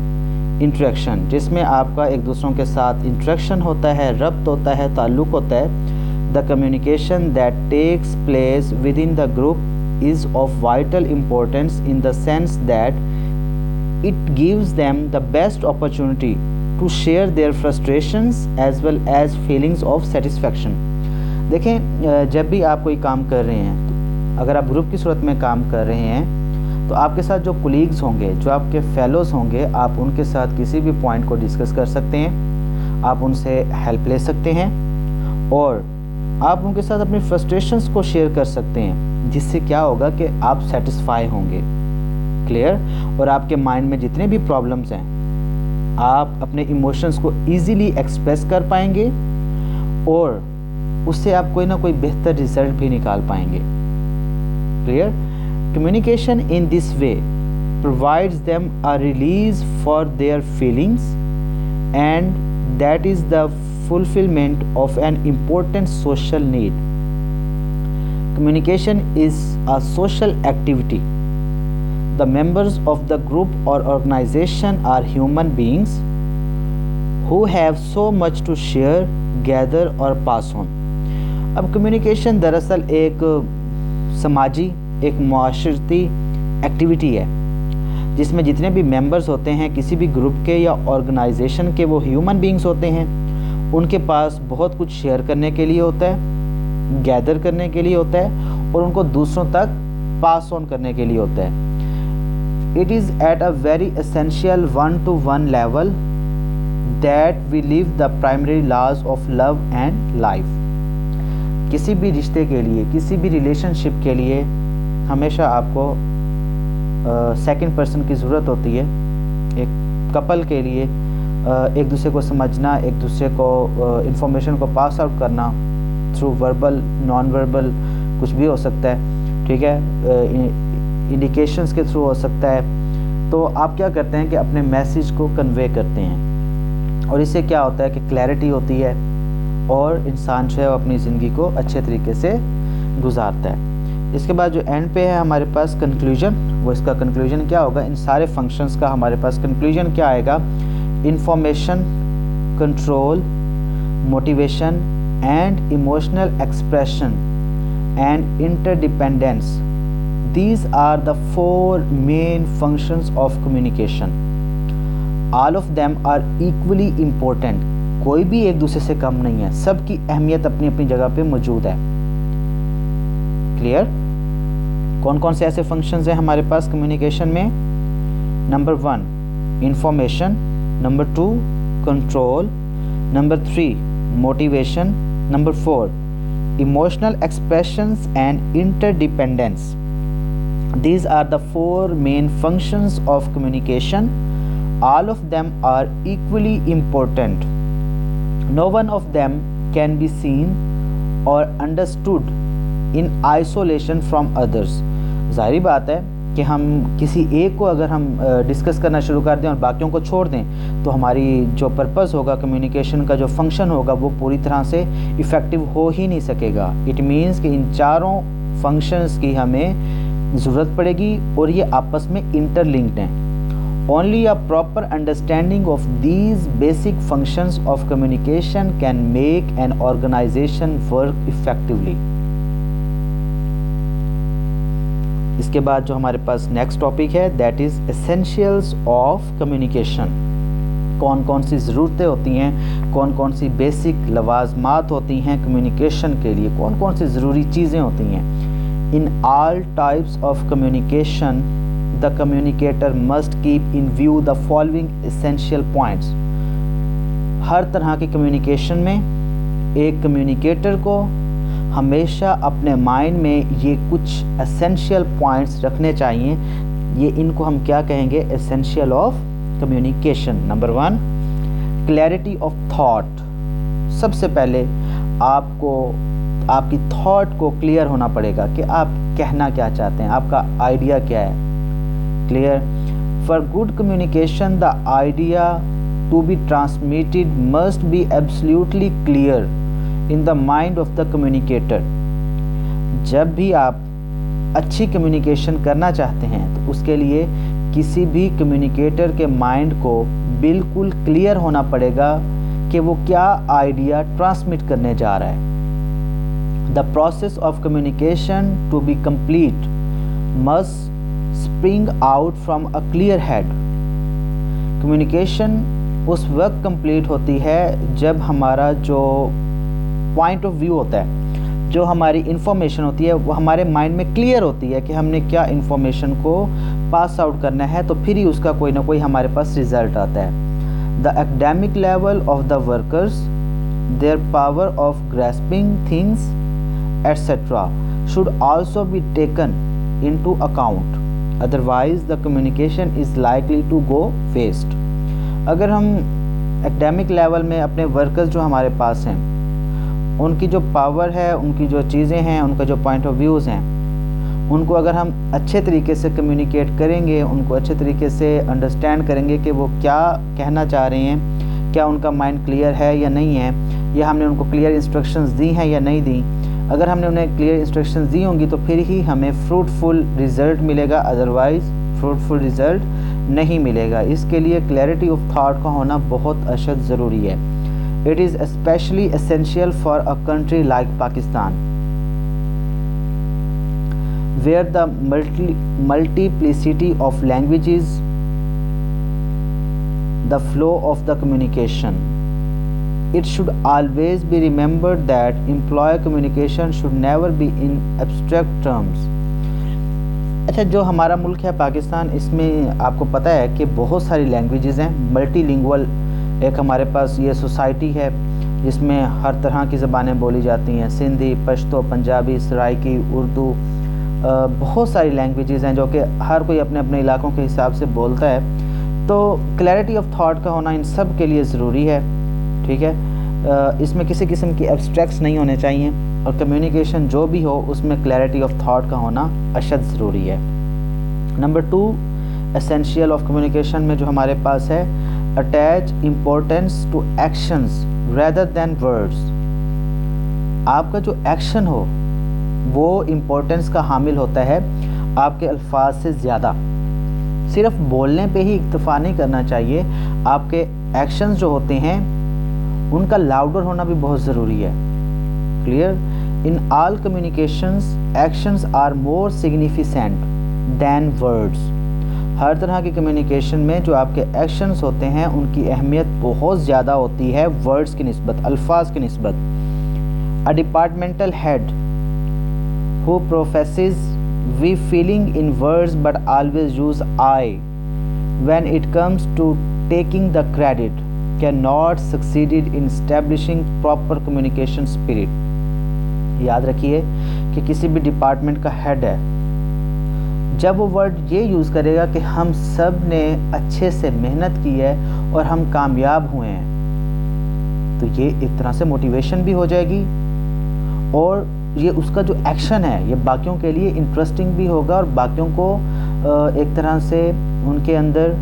इंटरेक्शन, जिसमें आपका एक दूसरों के साथ इंटरेक्शन होता है, रब्त होता है, ताल्लुक़ होता है। The communication that takes place within the group is of vital importance in the sense that it gives them the best opportunity to share their frustrations as well as feelings of satisfaction. देखें, जब भी आप कोई काम कर रहे हैं, तो अगर आप ग्रुप की सूरत में काम कर रहे हैं तो आपके साथ जो कोलीग्स होंगे, जो आपके फेलोज़ होंगे, आप उनके साथ किसी भी पॉइंट को डिस्कस कर सकते हैं, आप उनसे हेल्प ले सकते हैं और आप उनके साथ अपनी फ्रस्ट्रेशंस को शेयर कर सकते हैं, जिससे क्या होगा कि आप सेटिस्फाई होंगे। क्लियर। और आपके माइंड में जितने भी प्रॉब्लम्स हैं आप अपने इमोशंस को ईजीली एक्सप्रेस कर पाएंगे और उससे आप कोई ना कोई बेहतर रिजल्ट भी निकाल पाएंगे। Clear. Communication in this way provides them a release for their feelings and that is the fulfillment of an important social need. Communication is a social activity. The members of the group or organization are human beings who have so much to share, gather or pass on. अब communication दरअसल एक समाजी, एक मुआशरती activity है जिसमें जितने भी members होते हैं किसी भी ग्रुप के या ऑर्गेनाइजेशन के, वो ह्यूमन बींग्स होते हैं। उनके पास बहुत कुछ शेयर करने के लिए होता है, गैदर करने के लिए होता है और उनको दूसरों तक पास ऑन करने के लिए होता है। It is at a very essential 1-to-1 level that we live the primary laws of love and life. किसी भी रिश्ते के लिए, किसी भी रिलेशनशिप के लिए हमेशा आपको सेकंड पर्सन की ज़रूरत होती है। एक कपल के लिए एक दूसरे को समझना, एक दूसरे को इंफॉर्मेशन को पास आउट करना थ्रू वर्बल, नॉन वर्बल, कुछ भी हो सकता है, ठीक है, इंडिकेशंस के थ्रू हो सकता है। तो आप क्या करते हैं कि अपने मैसेज को कन्वे करते हैं और इससे क्या होता है कि क्लैरिटी होती है और इंसान जो है वो अपनी ज़िंदगी को अच्छे तरीके से गुजारता है। इसके बाद जो एंड पे है हमारे पास कंक्लूजन, वो इसका कंक्लूजन क्या होगा, इन सारे फंक्शंस का हमारे पास कंक्लूजन क्या आएगा, information, control, motivation and emotional expression and interdependence. These are the 4 main functions of communication. All of them are equally important. कोई भी एक दूसरे से कम नहीं है, सबकी अहमियत अपनी अपनी जगह पे मौजूद है। क्लियर। कौन कौन से ऐसे फंक्शंस हैं हमारे पास कम्युनिकेशन में? Number 1 information, Number 2 control, Number 3 motivation, Number 4 emotional expressions and interdependence. These are the 4 main functions of communication. All of them are equally important. No one of them can be seen or understood in isolation from others. जाहिर बात है कि हम किसी एक को अगर हम डिस्कस करना शुरू कर दें और बाकियों को छोड़ दें तो हमारी जो पर्पस होगा, कम्युनिकेशन का जो फंक्शन होगा, वो पूरी तरह से इफ़ेक्टिव हो ही नहीं सकेगा। इट मीन्स कि इन चारों फंक्शंस की हमें ज़रूरत पड़ेगी और ये आपस में इंटरलिंक्ड हैं। Only a proper understanding of these basic functions of communication can make an organisation work effectively. इसके बाद जो हमारे पास नेक्स्ट टॉपिक है that is essentials of communication. कौन कौन सी ज़रूरतें होती हैं, कौन कौन सी बेसिक लवाजमात होती हैं कम्युनिकेशन के लिए, कौन कौन सी ज़रूरी चीज़ें होती हैं। In all types of communication the communicator must keep in view the following essential points. हर तरह की कम्युनिकेशन में एक कम्युनिकेटर को हमेशा अपने माइंड में ये कुछ एसेंशियल पॉइंट्स रखने चाहिए। ये इनको हम क्या कहेंगे, essential of communication. Number 1 clarity of thought. सबसे पहले आपको आपकी थॉट को क्लियर होना पड़ेगा कि आप कहना क्या चाहते हैं, आपका आइडिया क्या है। Clear. For good communication the idea to be transmitted must be absolutely clear in the mind of the communicator. जब भी आप अच्छी कम्युनिकेशन करना चाहते हैं तो उसके लिए किसी भी कम्युनिकेटर के माइंड को बिल्कुल क्लियर होना पड़ेगा कि वो क्या आइडिया ट्रांसमिट करने जा रहा है। The process of communication to be complete must spring out from a clear head. Communication उस वक्त कंप्लीट होती है जब हमारा जो पॉइंट ऑफ व्यू होता है, जो हमारी इन्फॉर्मेशन होती है, वो हमारे माइंड में क्लियर होती है कि हमने क्या इन्फॉर्मेशन को पास आउट करना है, तो फिर ही उसका कोई ना कोई हमारे पास रिजल्ट आता है। The academic level of the workers, their power of grasping things etcetera should also be taken into account. Otherwise the communication is likely to go waste. अगर हम एकेडमिक लेवल में अपने वर्कर्स जो हमारे पास हैं, उनकी जो पावर है, उनकी जो चीज़ें हैं, उनका जो पॉइंट ऑफ व्यूज़ हैं, उनको अगर हम अच्छे तरीके से कम्युनिकेट करेंगे, उनको अच्छे तरीके से अंडरस्टैंड करेंगे कि वो क्या कहना चाह रहे हैं, क्या उनका माइंड क्लियर है या नहीं है, या हमने उनको क्लियर इंस्ट्रक्शंस दी हैं या नहीं दी। अगर हमने उन्हें क्लियर इंस्ट्रक्शंस दी होंगी तो फिर ही हमें फ्रूटफुल रिज़ल्ट मिलेगा, अदरवाइज़ फ्रूटफुल रिज़ल्ट नहीं मिलेगा। इसके लिए क्लैरिटी ऑफ थॉट का होना बहुत अशद ज़रूरी है। It is specially essential for a country like Pakistan where the multiplicity of languages, the flow of the communication. It should always be remembered that employer communication should never be in abstract terms. अच्छा, जो हमारा मुल्क है पाकिस्तान, इसमें आपको पता है कि बहुत सारी लैंग्वेजेस हैं, मल्टीलिंगुअल एक हमारे पास ये सोसाइटी है जिसमें हर तरह की ज़बानें बोली जाती हैं, सिंधी, पश्तो, पंजाबी, सराइकी, उर्दू, बहुत सारी लैंग्वेजेस हैं जो कि हर कोई अपने अपने इलाकों के हिसाब से बोलता है। तो क्लैरिटी ऑफ थॉट का होना इन सब के लिए ज़रूरी है, ठीक है। इसमें किसी किस्म की एब्स्ट्रैक्ट्स नहीं होने चाहिए और कम्युनिकेशन जो भी हो उसमें क्लैरिटी ऑफ थॉट का होना अशद ज़रूरी है। नंबर 2 एसेंशियल ऑफ कम्युनिकेशन में जो हमारे पास है, attach importance to actions rather than words. आपका जो एक्शन हो वो इम्पोर्टेंस का हामिल होता है आपके अल्फाज से ज़्यादा। सिर्फ बोलने पे ही इक्तफ़ा नहीं करना चाहिए, आपके एक्शंस जो होते हैं उनका लाउडर होना भी बहुत ज़रूरी है। Clear? In all communications actions are more significant than words. हर तरह की कम्युनिकेशन में जो आपके एक्शंस होते हैं उनकी अहमियत बहुत ज़्यादा होती है वर्ड्स की निस्बत, अल्फाज की निस्बत। A departmental head who professes we feeling in words but always use I when it comes to taking the credit cannot succeed in establishing proper communication spirit। याद रखिए कि किसी भी डिपार्टमेंट का हेड है, जब वो वर्ड ये यूज़ करेगा कि हम सब ने अच्छे से मेहनत की है और हम कामयाब हुए हैं, तो ये एक तरह से मोटिवेशन भी हो जाएगी और ये उसका जो एक्शन है ये बाकियों के लिए इंटरेस्टिंग भी होगा और बाकियों को एक तरह से उनके अंदर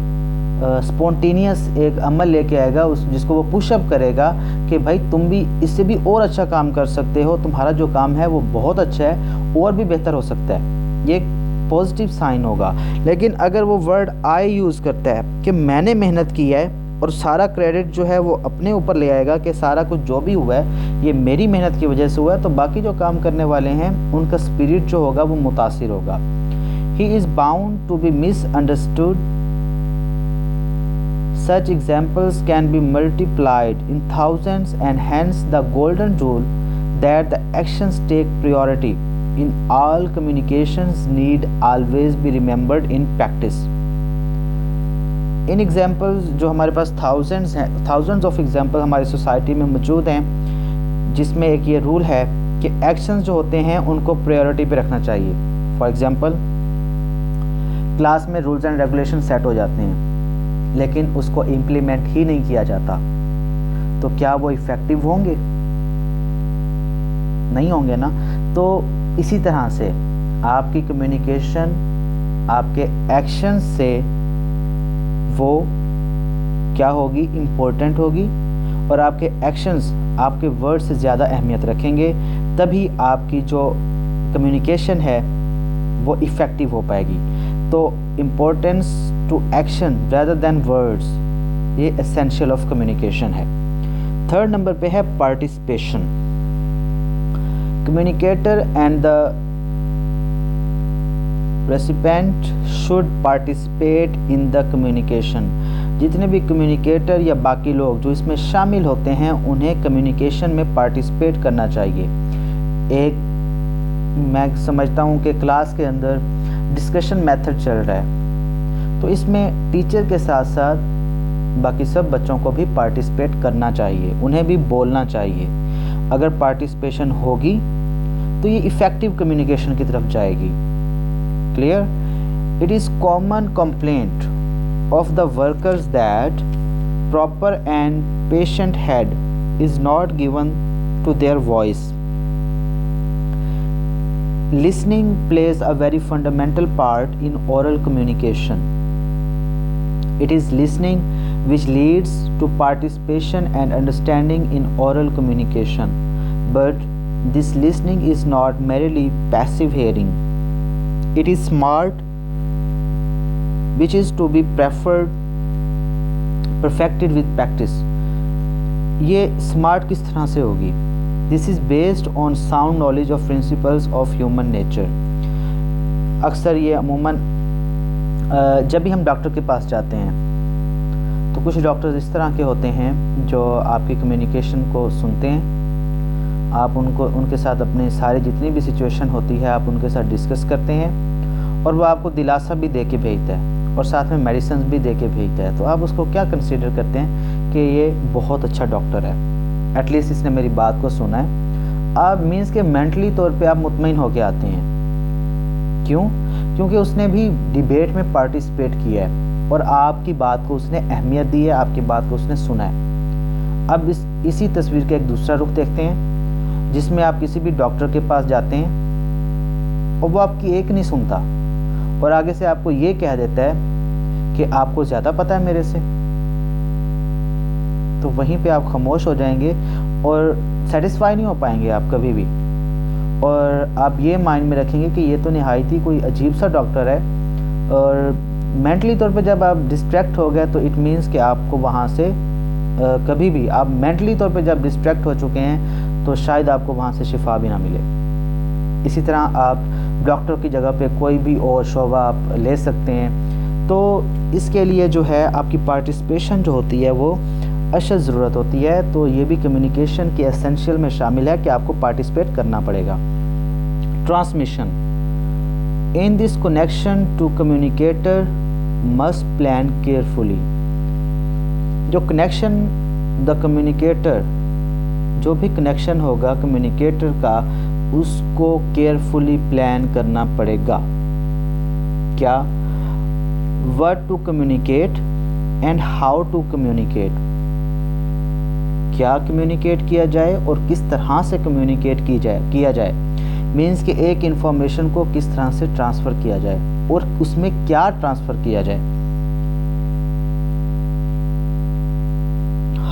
स्पॉन्टेनियस एक अमल लेके आएगा, उस जिसको वो पुशअप करेगा कि भाई तुम भी इससे भी और अच्छा काम कर सकते हो, तुम्हारा जो काम है वो बहुत अच्छा है और भी बेहतर हो सकता है। ये एक पॉजिटिव साइन होगा। लेकिन अगर वो वर्ड आई यूज़ करता है कि मैंने मेहनत की है और सारा क्रेडिट जो है वो अपने ऊपर ले आएगा कि सारा कुछ जो भी हुआ है ये मेरी मेहनत की वजह से हुआ है, तो बाकी जो काम करने वाले हैं उनका स्पिरिट जो होगा वो मुतासिर होगा। He is bound to be misunderstood. Such examples can be multiplied in thousands and hence the golden rule that the actions take priority in all communications need always be remembered in practice। In examples जो हमारे पास thousands हैं, thousands of example हमारी society में मौजूद हैं, जिसमें एक ये रूल है कि एक्शंस जो होते हैं उनको प्रायोरिटी पे रखना चाहिए। फॉर एग्जांपल, क्लास में रूल्स एंड रेगुलेशन सेट हो जाते हैं लेकिन उसको इम्प्लीमेंट ही नहीं किया जाता, तो क्या वो इफ़ेक्टिव होंगे? नहीं होंगे ना। तो इसी तरह से आपकी कम्युनिकेशन आपके एक्शन से वो क्या होगी? इम्पोर्टेंट होगी और आपके एक्शंस आपके वर्ड से ज़्यादा अहमियत रखेंगे, तभी आपकी जो कम्युनिकेशन है वो इफ़ेक्टिव हो पाएगी। तो importance to action rather than words, ये एसेंशियल ऑफ कम्युनिकेशन है। थर्ड नंबर पे है participation. Communicator and the recipient should participate in the communication. जितने भी कम्युनिकेटर या बाकी लोग जो इसमें शामिल होते हैं उन्हें कम्युनिकेशन में पार्टिसिपेट करना चाहिए। एक मैं समझता हूँ कि क्लास के अंदर डिस्कशन मेथड चल रहा है, तो इसमें टीचर के साथ साथ बाकी सब बच्चों को भी पार्टिसिपेट करना चाहिए, उन्हें भी बोलना चाहिए। अगर पार्टिसिपेशन होगी तो ये इफ़ेक्टिव कम्युनिकेशन की तरफ जाएगी। Clear? It is common complaint of the workers that proper and patient head is not given to their voice. Listening plays a very fundamental part in oral communication. It is listening which leads to participation and understanding in oral communication. But this listening is not merely passive hearing. It is smart, which is to be perfected with practice. ये smart किस तरह से होगी? This is based on sound knowledge of principles of human nature. अक्सर ये अमूमन जब भी हम डॉक्टर के पास जाते हैं तो कुछ डॉक्टर्स इस तरह के होते हैं जो आपकी कम्युनिकेशन को सुनते हैं। आप उनके साथ अपनी सारी जितनी भी सिचुएशन होती है आप उनके साथ डिस्कस करते हैं और वो आपको दिलासा भी दे के भेजता है और साथ में मेडिसिन भी दे के भेजता है। तो आप उसको क्या कंसीडर करते हैं कि ये बहुत अच्छा डॉक्टर है, एटलीस्ट इसने मेरी बात को सुना है। आप मीन्स के मेंटली तौर पे आप मुतमईन होके आते हैं। क्यों? क्योंकि उसने भी डिबेट में पार्टिसिपेट किया है और आपकी बात को उसने अहमियत दी है, आपकी बात को उसने सुना है। अब इसी तस्वीर का एक दूसरा रुख देखते हैं जिसमें आप किसी भी डॉक्टर के पास जाते हैं और वो आपकी एक नहीं सुनता और आगे से आपको ये कह देता है कि आपको ज़्यादा पता है मेरे से। तो वहीं पे आप खामोश हो जाएंगे और सेटिस्फाई नहीं हो पाएंगे आप कभी भी, और आप ये माइंड में रखेंगे कि ये तो निहायत ही कोई अजीब सा डॉक्टर है। और मेंटली तौर पे जब आप डिस्ट्रैक्ट हो गए तो इट मीन्स कि आपको वहाँ से कभी भी आप मेंटली तौर पे जब डिस्ट्रैक्ट हो चुके हैं तो शायद आपको वहाँ से शिफा भी ना मिले। इसी तरह आप डॉक्टर की जगह पे कोई भी और शोबा आप ले सकते हैं। तो इसके लिए जो है आपकी पार्टिसिपेशन जो होती है वो अशद ज़रूरत होती है। तो ये भी कम्युनिकेशन के एसेंशियल में शामिल है कि आपको पार्टिसिपेट करना पड़ेगा। Transmission in this connection to communicator must plan carefully. जो कनेक्शन द कम्युनिकेटर, जो भी कनेक्शन होगा कम्युनिकेटर का, उसको केयरफुली प्लान करना पड़ेगा। क्या? What to communicate and how to communicate. क्या कम्युनिकेट किया जाए और किस तरह से कम्युनिकेट किया जाए मीन्स कि एक इंफॉर्मेशन को किस तरह से ट्रांसफ़र किया जाए और उसमें क्या ट्रांसफ़र किया जाए।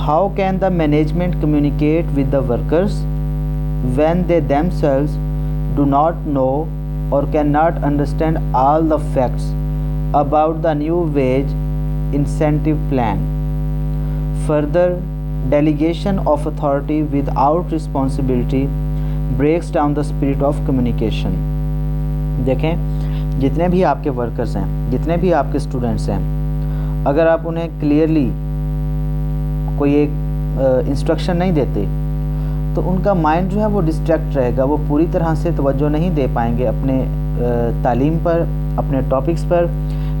How can the management communicate with the workers when they themselves do not know or cannot understand all the facts about the new wage incentive plan. Further, delegation of authority without responsibility breaks down the spirit of communication. देखें, जितने भी आपके workers हैं, जितने भी आपके students हैं, अगर आप उन्हें क्लियरली कोई एक इंस्ट्रक्शन नहीं देते तो उनका माइंड जो है वो डिस्ट्रैक्ट रहेगा। वो पूरी तरह से तवज्जो नहीं दे पाएंगे अपने तालीम पर, अपने टॉपिक्स पर।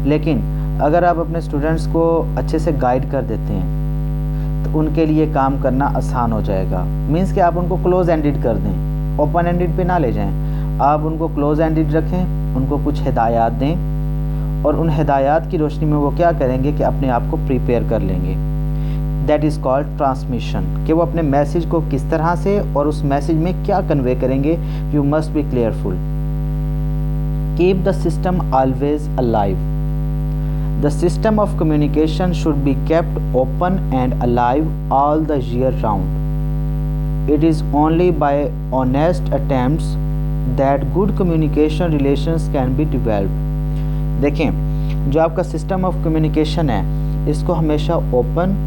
लेकिन अगर आप अपने स्टूडेंट्स को अच्छे से गाइड कर देते हैं तो उनके लिए काम करना आसान हो जाएगा। मीन्स कि आप उनको क्लोज एंडेड कर दें, ओपन एंडेड पे ना ले जाएं। आप उनको क्लोज एंडेड रखें, उनको कुछ हिदायत दें और उन हिदायत की रोशनी में वो क्या करेंगे कि अपने आप को प्रिपेयर कर लेंगे। दैट इज़ कॉल्ड ट्रांसमिशन, कि वो अपने मैसेज को किस तरह से और उस मैसेज में क्या कन्वे करेंगे। You must be clearful. Keep the system always alive. The system of communication should be kept open and alive all the year round. It is only by honest attempts that good communication relations can be developed. देखें, जो आपका system of communication है इसको हमेशा open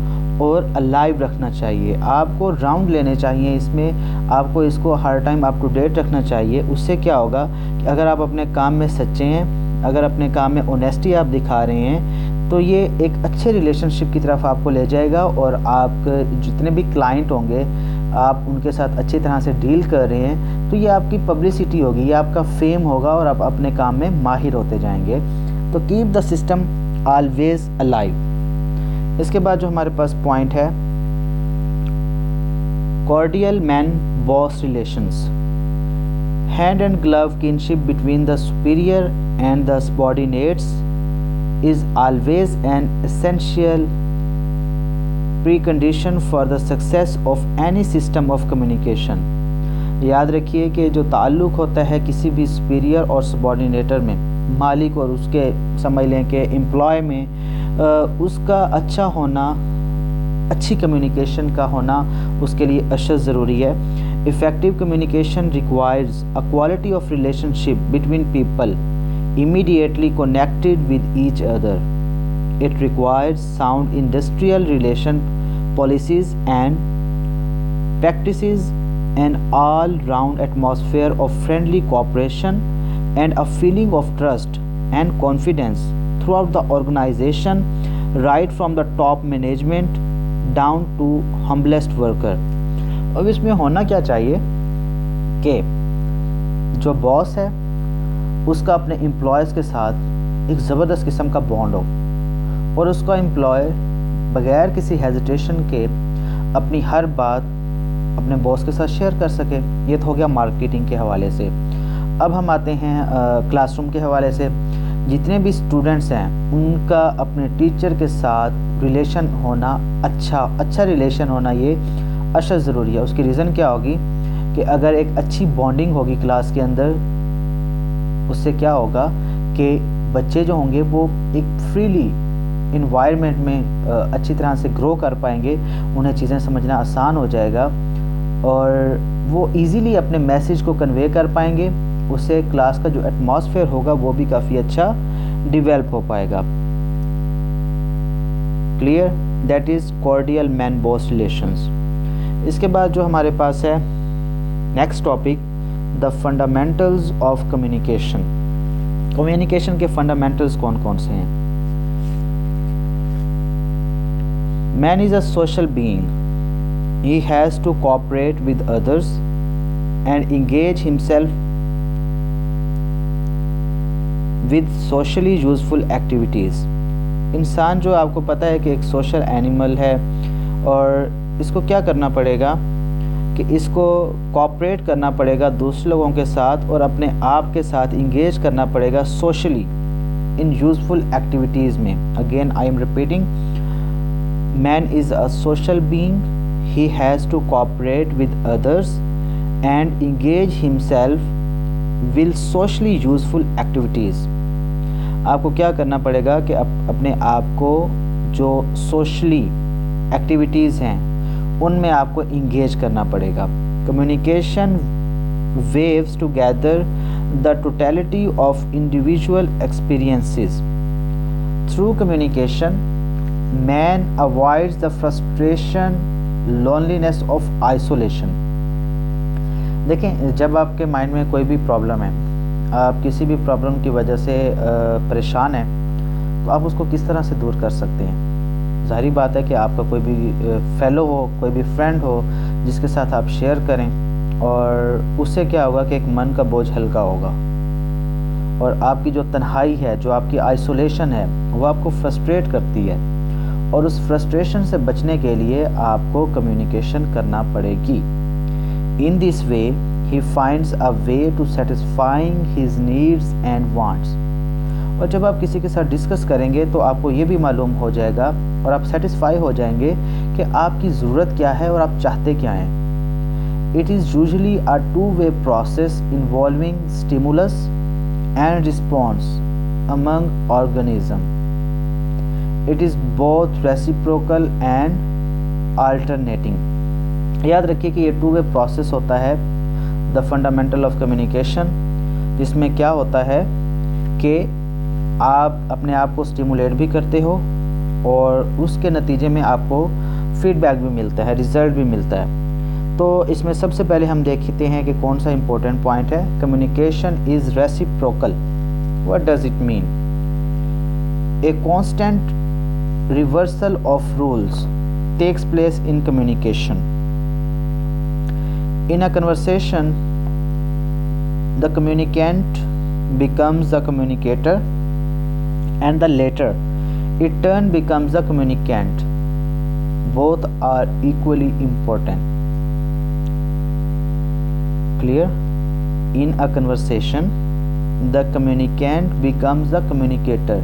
और alive रखना चाहिए। आपको राउंड लेने चाहिए इसमें, आपको इसको हर टाइम अप टू डेट रखना चाहिए। उससे क्या होगा कि अगर आप अपने काम में सच्चे हैं, अगर अपने काम में ऑनेस्टी आप दिखा रहे हैं तो ये एक अच्छे रिलेशनशिप की तरफ आपको ले जाएगा और आप जितने भी क्लाइंट होंगे आप उनके साथ अच्छी तरह से डील कर रहे हैं तो ये आपकी पब्लिसिटी होगी, ये आपका फेम होगा और आप अपने काम में माहिर होते जाएंगे। तो keep the system always alive. इसके बाद जो हमारे पास पॉइंट है, cordial man boss relations. Hand and glove kinship between the superior and the subordinates is always an essential precondition for the success of any system of communication. याद रखिए कि जो ताल्लुक़ होता है किसी भी सुपीरियर और सबॉर्डिनेटर में, मालिक और उसके समझ लें कि एम्प्लॉय में, उसका अच्छा होना, अच्छी कम्युनिकेशन का होना उसके लिए अशद ज़रूरी है. Effective communication requires a quality of relationship between people immediately connected with each other. It requires sound industrial relation policies and practices, an all-round atmosphere of friendly cooperation and a feeling of trust and confidence throughout the organization, right from the top management down to humblest worker. अब इसमें होना क्या चाहिए कि जो boss है उसका अपने एम्प्लॉयज़ के साथ एक ज़बरदस्त किस्म का बॉन्ड हो और उसका एम्प्लॉय बग़ैर किसी हेजिटेशन के अपनी हर बात अपने बॉस के साथ शेयर कर सके. ये तो हो गया मार्केटिंग के हवाले से. अब हम आते हैं क्लासरूम के हवाले से. जितने भी स्टूडेंट्स हैं उनका अपने टीचर के साथ रिलेशन होना अच्छा रिलेशन होना ये अशद ज़रूरी है. उसकी रीज़न क्या होगी कि अगर एक अच्छी बॉन्डिंग होगी क्लास के अंदर, उससे क्या होगा कि बच्चे जो होंगे वो एक फ्रीली इन्वायरमेंट में अच्छी तरह से ग्रो कर पाएंगे, उन्हें चीज़ें समझना आसान हो जाएगा और वो इजीली अपने मैसेज को कन्वे कर पाएंगे. उससे क्लास का जो एटमॉस्फेयर होगा वो भी काफ़ी अच्छा डेवलप हो पाएगा. Clear? That is cordial man boss relations. इसके बाद जो हमारे पास है next topic, the fundamentals of communication. Communication के फंडामेंटल्स कौन कौन से हैं? Man is a social being. He has to cooperate with others and engage himself with socially useful activities. इंसान जो आपको पता है कि एक सोशल एनिमल है और इसको क्या करना पड़ेगा कि इसको कोऑपरेट करना पड़ेगा दूसरे लोगों के साथ और अपने आप के साथ इंगेज करना पड़ेगा सोशली इन यूजफुल एक्टिविटीज़ में. Again I am repeating, man is a social being. He has to cooperate with others and engage himself with socially useful activities. आपको क्या करना पड़ेगा कि अपने आप को जो सोशली एक्टिविटीज़ हैं उनमें आपको इंगेज करना पड़ेगा. Communication waves together the totality of individual experiences. Through communication man avoids the frustration, loneliness of isolation. देखें, जब आपके माइंड में कोई भी प्रॉब्लम है, आप किसी भी प्रॉब्लम की वजह से परेशान हैं, तो आप उसको किस तरह से दूर कर सकते हैं? ज़ाहिर बात है कि आपका कोई भी फेलो हो, कोई भी फ्रेंड हो जिसके साथ आप शेयर करें और उससे क्या होगा कि एक मन का बोझ हल्का होगा और आपकी जो तन्हाई है, जो आपकी आइसोलेशन है, वो आपको फ्रस्ट्रेट करती है और उस फ्रस्ट्रेशन से बचने के लिए आपको कम्युनिकेशन करना पड़ेगी. In this way he finds a way to satisfying his needs and wants. और जब आप किसी के साथ डिस्कस करेंगे तो आपको ये भी मालूम हो जाएगा और आप सेटिस्फाई हो जाएंगे कि आपकी ज़रूरत क्या है और आप चाहते क्या हैं. It is usually a two-way process involving stimulus and response among organism. It is both reciprocal and alternating. याद रखिए कि ये टू-वे प्रोसेस होता है द फंडामेंटल ऑफ कम्युनिकेशन, जिसमें क्या होता है कि आप अपने आप को स्टिमुलेट भी करते हो और उसके नतीजे में आपको फीडबैक भी मिलता है, रिज़ल्ट भी मिलता है. तो इसमें सबसे पहले हम देखते हैं कि कौन सा इम्पोर्टेंट पॉइंट है. Communication is reciprocal. What does it mean? A constant reversal of rules takes place in communication. In a conversation the communicant becomes the communicator and the latter in turn becomes the communicant. Both are equally important. Clear? In a conversation the communicant becomes the communicator.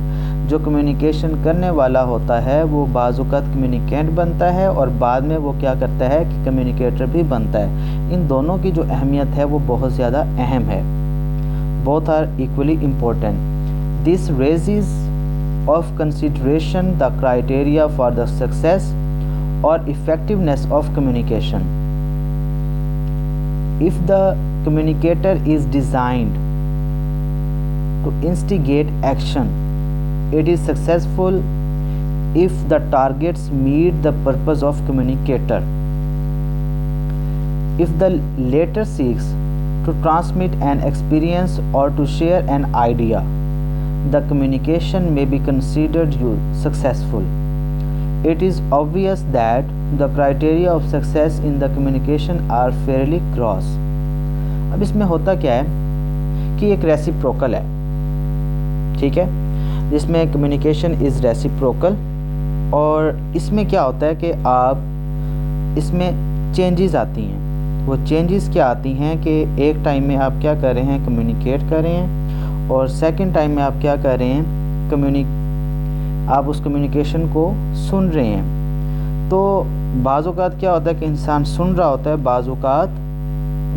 जो communication करने वाला होता है वो बाज़-औक़ात communicant बनता है और बाद में वो क्या करता है कि कम्युनिकेटर भी बनता है। इन दोनों की जो अहमियत है वो बहुत ज़्यादा अहम है। Both are equally important. This raises of consideration the criteria for the success or effectiveness of communication. If the communicator is designed to instigate action, it is successful if the targets meet the purpose of communicator. If the latter seeks to transmit an experience or to share an idea, the communication may be considered successful. It is obvious that the criteria of success in the communication are fairly gross. अब इसमें होता क्या है कि एक reciprocal है, ठीक है, जिसमें कम्युनिकेशन इज़ रेसिप्रोकल। और इसमें क्या होता है कि आप इसमें चेंजेस आती हैं। वो चेंजेस क्या आती हैं कि एक टाइम में आप क्या कर रहे हैं, कम्युनिकेट कर रहे हैं, और सेकंड टाइम में आप क्या कर रहे हैं, आप उस कम्युनिकेशन को सुन रहे हैं। तो बाज़ औक़ात क्या होता है कि इंसान सुन रहा होता है, बाज़ औक़ात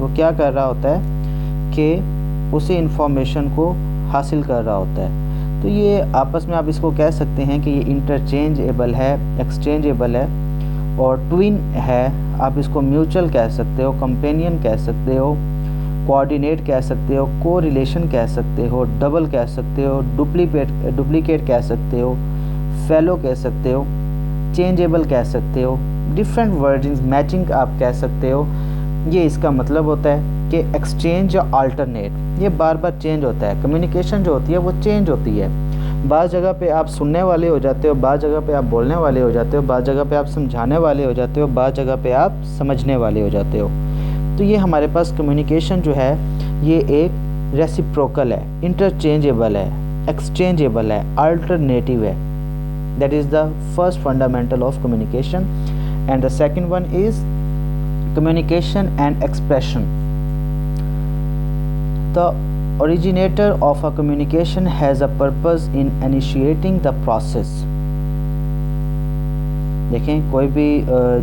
वो क्या कर रहा होता है कि उसी इंफॉर्मेशन को हासिल कर रहा होता है। तो ये आपस में आप इसको कह सकते हैं कि ये इंटरचेंजेबल है, एक्सचेंजेबल है और ट्विन है। आप इसको म्यूचुअल कह सकते हो, कंपेनियन कह सकते हो, कोऑर्डिनेट कह सकते हो, को रिलेशन कह सकते हो, डबल कह सकते हो, डुप्लीकेट कह सकते हो, फेलो कह सकते हो, चेंजेबल कह सकते हो, डिफरेंट वर्डिंग्स, मैचिंग आप कह सकते हो। ये इसका मतलब होता है कि एक्सचेंज या अल्टरनेट, ये बार बार चेंज होता है। कम्युनिकेशन जो होती है वो चेंज होती है। बाज़ जगह पे आप सुनने वाले हो जाते हो, बाज़ जगह पे आप बोलने वाले हो जाते हो, बाज़ जगह पे आप समझाने वाले हो जाते हो, बाज़ जगह पे आप समझने वाले हो जाते हो। तो ये हमारे पास कम्युनिकेशन जो है ये एक रेसिप्रोकल है, इंटरचेंजेबल है, एक्सचेंजेबल है, अल्टरनेटिव है। That is the first fundamental of communication. And the second one is communication and expression. The originator of a communication has a purpose in initiating the process। देखें, कोई भी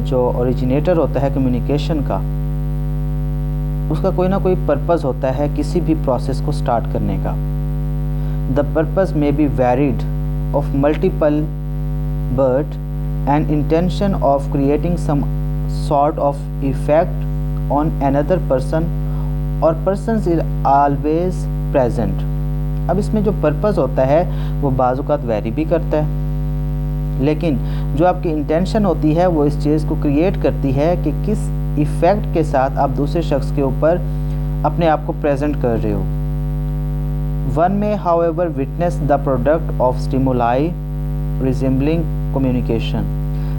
जो originator होता है communication का, उसका कोई ना कोई पर्पस होता है किसी भी प्रोसेस को स्टार्ट करने का। The purpose may be varied of multiple but an intention of creating some sort of effect on another person or persons is always present. अब इसमें जो पर्पस होता है वो बाज़ औक़ात वैरी भी करता है, लेकिन जो आपकी इंटेंशन होती है वो इस चीज़ को क्रिएट करती है कि किस इफ़ेक्ट के साथ आप दूसरे शख्स के ऊपर अपने आप को प्रेजेंट कर रहे हो। वन में however witness the product of stimuli resembling communication,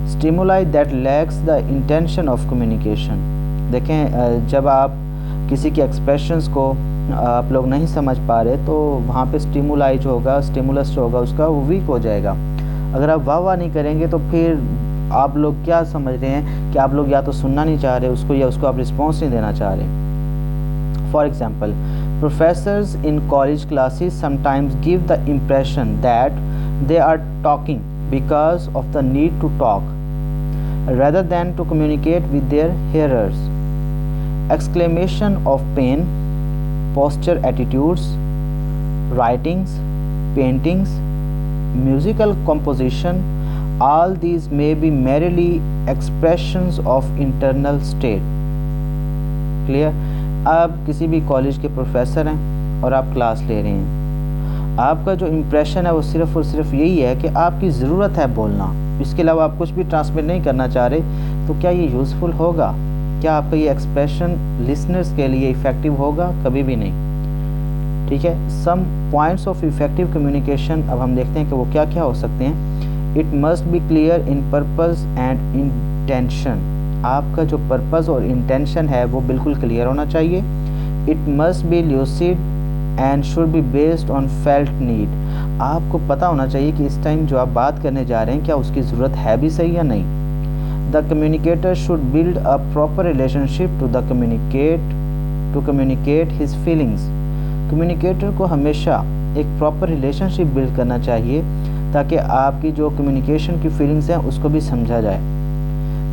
stimuli that lakhs the intention of communication. देखें, जब आप किसी के एक्सप्रेशंस को आप लोग नहीं समझ पा रहे तो वहाँ पे स्टिमुलाई जो होगा, स्टिमुलस जो होगा उसका वो वीक हो जाएगा। अगर आप वाह नहीं करेंगे तो फिर आप लोग क्या समझ रहे हैं कि आप लोग या तो सुनना नहीं चाह रहे उसको, या उसको आप रिस्पॉन्स नहीं देना चाह रहे। For example, professors in college classes sometimes give the impression that they are talking because of the need to talk rather than to communicate with their hearers. Exclamation of pain, posture attitudes, writings, paintings, musical composition, all these may be merely expressions of internal state. Clear? आप किसी भी college के professor हैं और आप class ले रहे हैं, आपका जो इम्प्रेशन है वो सिर्फ़ और सिर्फ यही है कि आपकी ज़रूरत है बोलना, इसके अलावा आप कुछ भी ट्रांसमिट नहीं करना चाह रहे। तो क्या ये यूज़फुल होगा? क्या आपका ये एक्सप्रेशन लिसनर्स के लिए इफ़ेक्टिव होगा? कभी भी नहीं। ठीक है। Some points of effective communication अब हम देखते हैं कि वो क्या क्या हो सकते हैं। It must be clear in purpose and intention. आपका जो पर्पस और इंटेंशन है वो बिल्कुल क्लियर होना चाहिए। It must be lucid and should be based on felt need. आपको पता होना चाहिए कि इस टाइम जो आप बात करने जा रहे हैं क्या उसकी ज़रूरत है भी सही या नहीं। The communicator should build a proper relationship to the communicate to communicate his feelings. Communicator को हमेशा एक प्रॉपर रिलेशनशिप बिल्ड करना चाहिए ताकि आपकी जो कम्युनिकेशन की फीलिंग्स हैं उसको भी समझा जाए।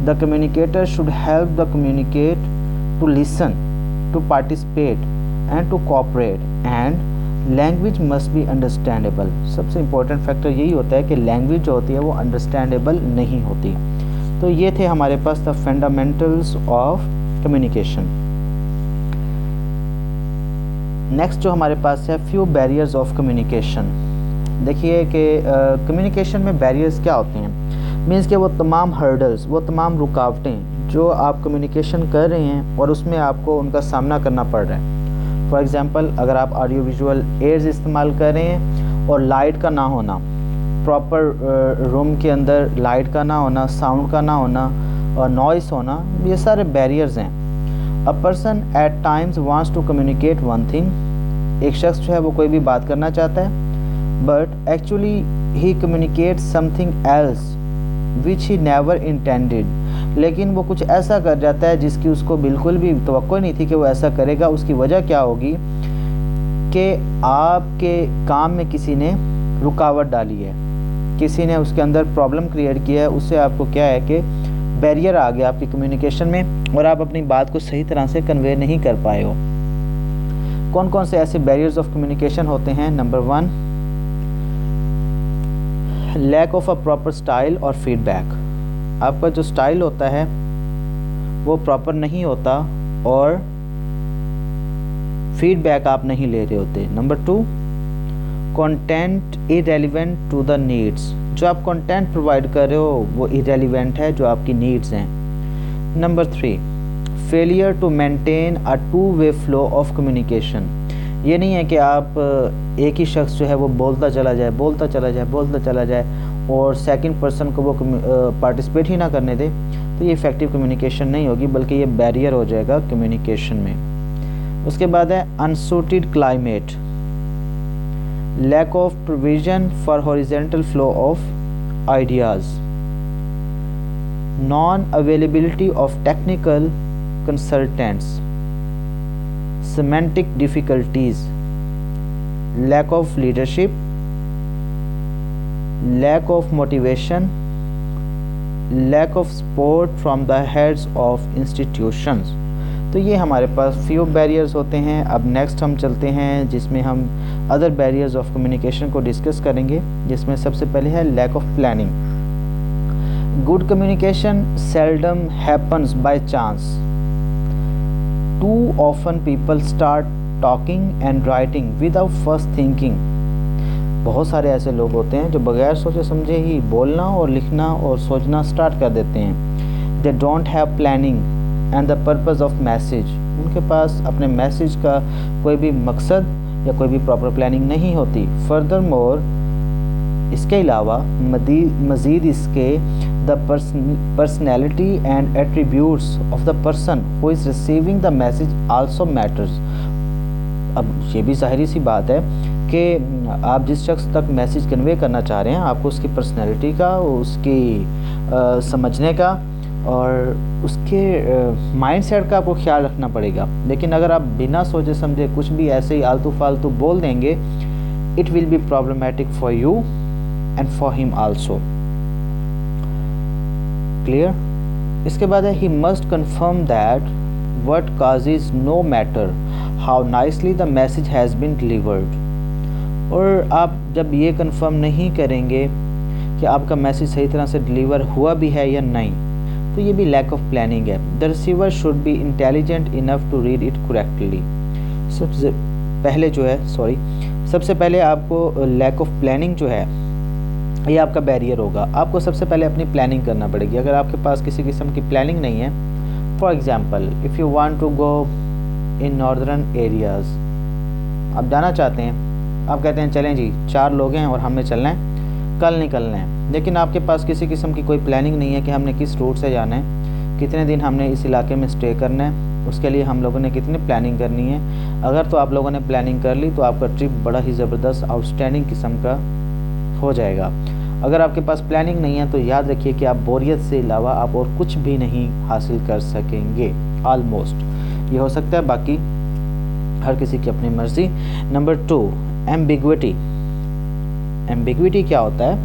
The communicator should help the communicate to listen, to participate and to cooperate, and language must be understandable. सबसे इम्पोर्टेंट फैक्टर यही होता है कि लैंग्वेज जो होती है वो अंडरस्टैंडेबल नहीं होती। तो ये थे हमारे पास the fundamentals of communication. Next जो हमारे पास है फ्यू बैरियर्स ऑफ कम्युनिकेशन। देखिए कि कम्युनिकेशन में बैरियर्स क्या होते हैं, मीन्स कि वो तमाम हर्डल्स, वो तमाम रुकावटें जो आप कम्युनिकेशन कर रहे हैं और उसमें आपको उनका सामना करना पड़ रहा है। फॉर एग्ज़ाम्पल, अगर आप ऑडियो विजुअल एड्स इस्तेमाल कर रहे हैं और लाइट का ना होना, प्रॉपर रूम के अंदर लाइट का ना होना, साउंड का ना होना और नॉइस होना, ये सारे बैरियर्स हैं। A person at times wants to communicate one thing. एक शख्स जो है वो कोई भी बात करना चाहता है, but actually he communicate something else which he never intended. लेकिन वो कुछ ऐसा कर जाता है जिसकी उसको बिल्कुल भी तवक्को नहीं थी कि वो ऐसा करेगा। उसकी वजह क्या होगी कि आपके काम में किसी ने रुकावट डाली है, किसी ने उसके अंदर प्रॉब्लम क्रिएट किया है। उससे आपको क्या है कि बैरियर आ गया आपकी कम्युनिकेशन में और आप अपनी बात को सही तरह से कन्वे नहीं कर पाए हो। कौन कौन से ऐसे बैरियर्स ऑफ कम्युनिकेशन होते हैं? Number 1, lack of a proper style और फीडबैक। आपका जो स्टाइल होता है वो प्रॉपर नहीं होता और फीडबैक आप नहीं ले रहे होते। Number 2, content irrelevant to the needs. जो आप कंटेंट प्रोवाइड कर रहे हो वो इरेलीवेंट है जो आपकी नीड्स हैं। Number 3, failure to maintain a two way flow of communication. ये नहीं है कि आप एक ही शख्स जो है वो बोलता चला जाए और सेकंड पर्सन को वो पार्टिसिपेट ही ना करने दे, तो ये इफ़ेक्टिव कम्युनिकेशन नहीं होगी, बल्कि ये बैरियर हो जाएगा कम्युनिकेशन में। उसके बाद है unsuited climate, lack of provision for horizontal flow of ideas, non availability of technical consultants, semantic difficulties, lack of leadership, lack of motivation, lack of support from the heads of institutions। तो ये हमारे पास few barriers होते हैं। अब next हम चलते हैं जिसमें हम other barriers of communication को डिस्कस करेंगे, जिसमें सबसे पहले है lack of planning। Good communication seldom happens by chance। Too often people start talking and writing without first thinking। बहुत सारे ऐसे लोग होते हैं जो बगैर सोचे समझे ही बोलना और लिखना और सोचना स्टार्ट कर देते हैं। They don't have planning and the purpose of message। उनके पास अपने मैसेज का कोई भी मकसद या कोई भी प्रॉपर प्लानिंग नहीं होती। Furthermore, इसके अलावा मज़ीद इसके the personality and attributes of the person who is receiving the message also matters. अब ये भी ज़ाहिरी सी बात है कि आप जिस शख्स तक मैसेज कन्वे करना चाह रहे हैं, आपको उसकी पर्सनैलिटी का, उसकी समझने का और उसके माइंडसेट का आपको ख्याल रखना पड़ेगा। लेकिन अगर आप बिना सोचे समझे कुछ भी ऐसे ही आलतू फालतू बोल देंगे, it will be problematic for you and for him also। Clear? इसके बाद है he must confirm that what causes no matter how nicely the message has been delivered। और आप जब ये कंफर्म नहीं करेंगे कि आपका मैसेज सही तरह से डिलीवर हुआ भी है या नहीं, तो ये भी लैक ऑफ प्लानिंग है। The receiver should be intelligent enough to read it correctly. सबसे पहले आपको लैक ऑफ प्लानिंग जो है ये आपका बैरियर होगा। आपको सबसे पहले अपनी प्लानिंग करना पड़ेगी। अगर आपके पास किसी किस्म की प्लानिंग नहीं है, for example if you want to go in northern areas, आप जाना चाहते हैं, आप कहते हैं चलें जी 4 लोग हैं और हमने चलना है, कल निकलना है, लेकिन आपके पास किसी किस्म की कोई प्लानिंग नहीं है कि हमने किस रूट से जाना है, कितने दिन हमने इस इलाके में स्टे करना है, उसके लिए हम लोगों ने कितनी प्लानिंग करनी है। अगर तो आप लोगों ने प्लानिंग कर ली तो आपका ट्रिप बड़ा ही ज़बरदस्त आउटस्टैंडिंग किस्म का हो जाएगा। अगर आपके पास प्लानिंग नहीं है तो याद रखिए कि आप बोरियत से अलावा आप और कुछ भी नहीं हासिल कर सकेंगे ऑलमोस्ट। ये हो सकता है, बाकी हर किसी की अपनी मर्जी। Number 2, ambiguity. एम्बिग्विटी क्या होता है?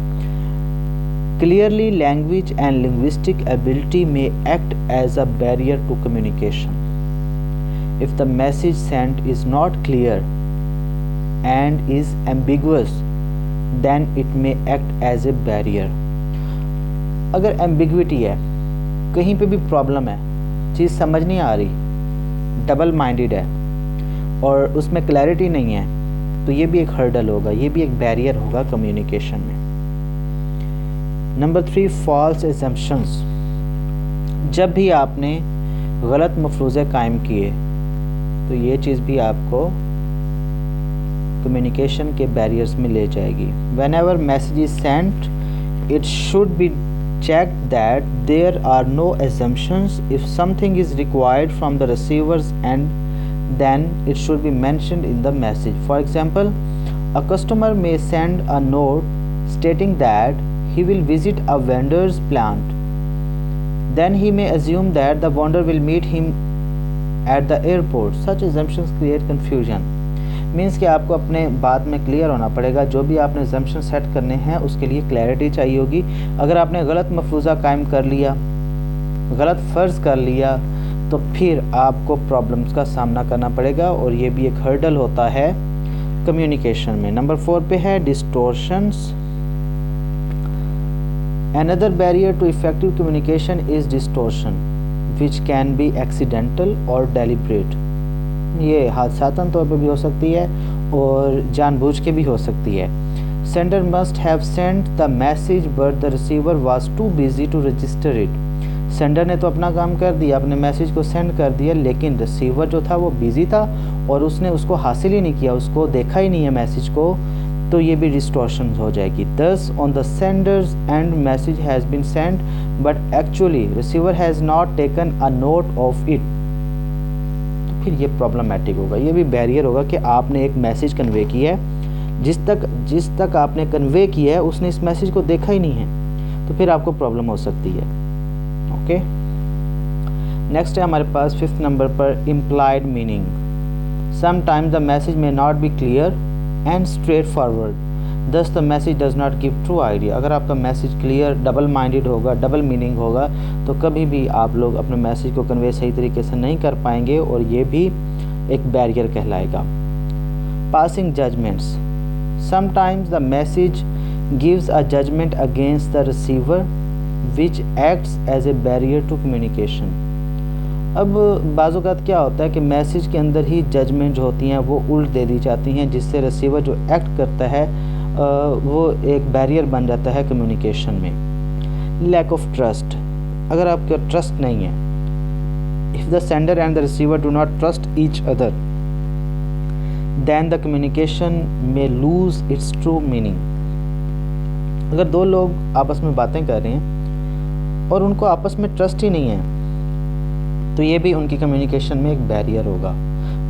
Clearly language and linguistic ability may act as a barrier to communication. If the message sent is not clear and is ambiguous then it may act as a barrier. अगर ambiguity है, कहीं पे भी problem है, चीज़ समझ नहीं आ रही, double minded है और उसमें क्लैरिटी नहीं है, तो ये भी एक हर्डल होगा, ये भी एक बैरियर होगा कम्युनिकेशन में। Number 3, false assumptions. जब भी आपने गलत मफरूज़े कायम किए तो ये चीज़ भी आपको कम्युनिकेशन के बैरियर्स में ले जाएगी। Whenever message is sent, it should be checked that there are no assumptions. If something is required from the receivers, and then it should be mentioned in the message. For example, a customer may send a note stating that he will visit a vendor's plant. Then he may assume that the vendor will meet him at the airport. Such assumptions create confusion. Means कि आपको अपने बात में clear होना पड़ेगा। जो भी आपने assumption सेट करने हैं उसके लिए क्लैरिटी चाहिए होगी। अगर आपने गलत मफरूज़ा कायम कर लिया, गलत फ़र्ज़ कर लिया, तो फिर आपको प्रॉब्लम्स का सामना करना पड़ेगा और ये भी एक हर्डल होता है कम्युनिकेशन में। नंबर 4 पे है डिस्टोर्शंस। Another barrier to effective communication is distortion, which can be accidental or deliberate. ये हादसातन तौर पर भी हो सकती है और जानबूझ के भी हो सकती है। Sender must have sent the message but the receiver was too busy to register it. Sender ने तो अपना काम कर दिया, अपने मैसेज को सेंड कर दिया, लेकिन रिसीवर जो था वो बिज़ी था और उसने उसको हासिल ही नहीं किया, उसको देखा ही नहीं है मैसेज को, तो ये भी डिस्टॉर्शन हो जाएगी। Thus on the sender's end message has been sent but actually receiver has not taken a note of it. फिर ये प्रॉब्लमेटिक होगा, ये भी बैरियर होगा कि आपने एक मैसेज कन्वे किया है, जिस तक आपने कन्वे किया है उसने इस मैसेज को देखा ही नहीं है, तो फिर आपको प्रॉब्लम हो सकती है। ओके, नेक्स्ट है हमारे पास 5th नंबर पर implied meaning. Sometimes the message may not be clear and straight forward, thus the message does not give true idea. अगर आपका मैसेज क्लियर डबल माइंडेड होगा, डबल मीनिंग होगा, तो कभी भी आप लोग अपने मैसेज को कन्वे सही तरीके से नहीं कर पाएंगे और ये भी एक बैरियर कहलाएगा। Passing judgments. Sometimes the message gives a judgment against the receiver which acts as a barrier to communication. अब बाज़ औक़ात क्या होता है कि मैसेज के अंदर ही जजमेंट जो होती हैं वो उल्ट दे दी जाती हैं, जिससे रिसीवर जो एक्ट करता है वो एक बैरियर बन जाता है कम्युनिकेशन में। Lack of trust. अगर आपका ट्रस्ट नहीं है, if the sender and the receiver do not trust each other, then the communication may lose its true meaning. अगर दो लोग आपस में बातें कर रहे हैं और उनको आपस में ट्रस्ट ही नहीं है, तो ये भी उनकी कम्युनिकेशन में एक बैरियर होगा।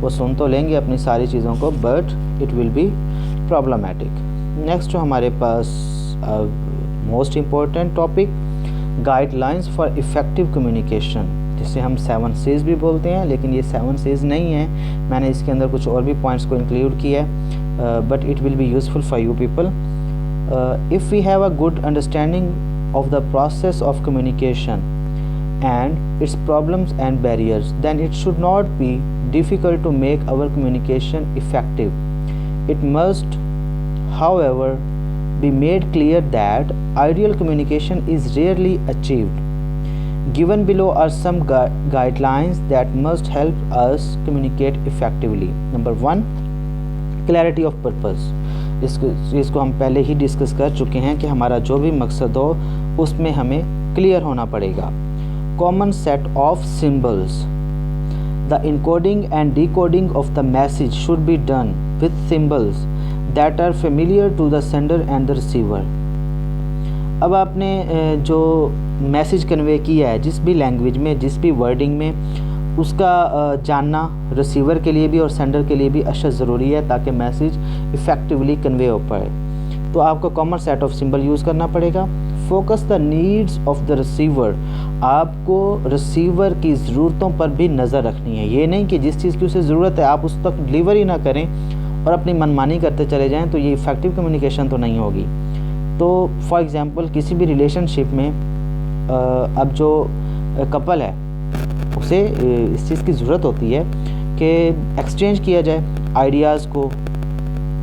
वो सुन तो लेंगे अपनी सारी चीज़ों को, but it will be problematic. Next जो हमारे पास most important topic, guidelines for effective communication, जिसे हम 7 C's भी बोलते हैं, लेकिन ये 7 C's नहीं है। मैंने इसके अंदर कुछ और भी पॉइंट्स को इंक्लूड किया है, but it will be useful for you people. If we have a good understanding of the process of communication and its problems and barriers, then it should not be difficult to make our communication effective. It must, however, be made clear that ideal communication is rarely achieved. Given below are some guidelines that must help us communicate effectively. Number 1, clarity of purpose. इसको हम पहले ही discuss कर चुके हैं कि हमारा जो भी मकसद हो उसमें हमें क्लियर होना पड़ेगा। Common set of symbols. The encoding and decoding of the message should be done with symbols that are familiar to the sender and the receiver. अब आपने जो मैसेज कन्वे किया है जिस भी लैंग्वेज में, जिस भी वर्डिंग में, उसका जानना रिसीवर के लिए भी और सेंडर के लिए भी अशद ज़रूरी है ताकि मैसेज इफ़ेक्टिवली कन्वे हो पाए। तो आपको common set of symbol use करना पड़ेगा। Focus the needs of the receiver, आपको रिसीवर की ज़रूरतों पर भी नज़र रखनी है। ये नहीं कि जिस चीज़ की उसे ज़रूरत है आप उस तक डिलीवर ही ना करें और अपनी मनमानी करते चले जाएं, तो ये इफ़ेक्टिव कम्युनिकेशन तो नहीं होगी। तो फॉर एग्ज़ाम्पल किसी भी रिलेशनशिप में अब जो कपल है उसे इस चीज़ की ज़रूरत होती है कि एक्सचेंज किया जाए आइडियाज़ को,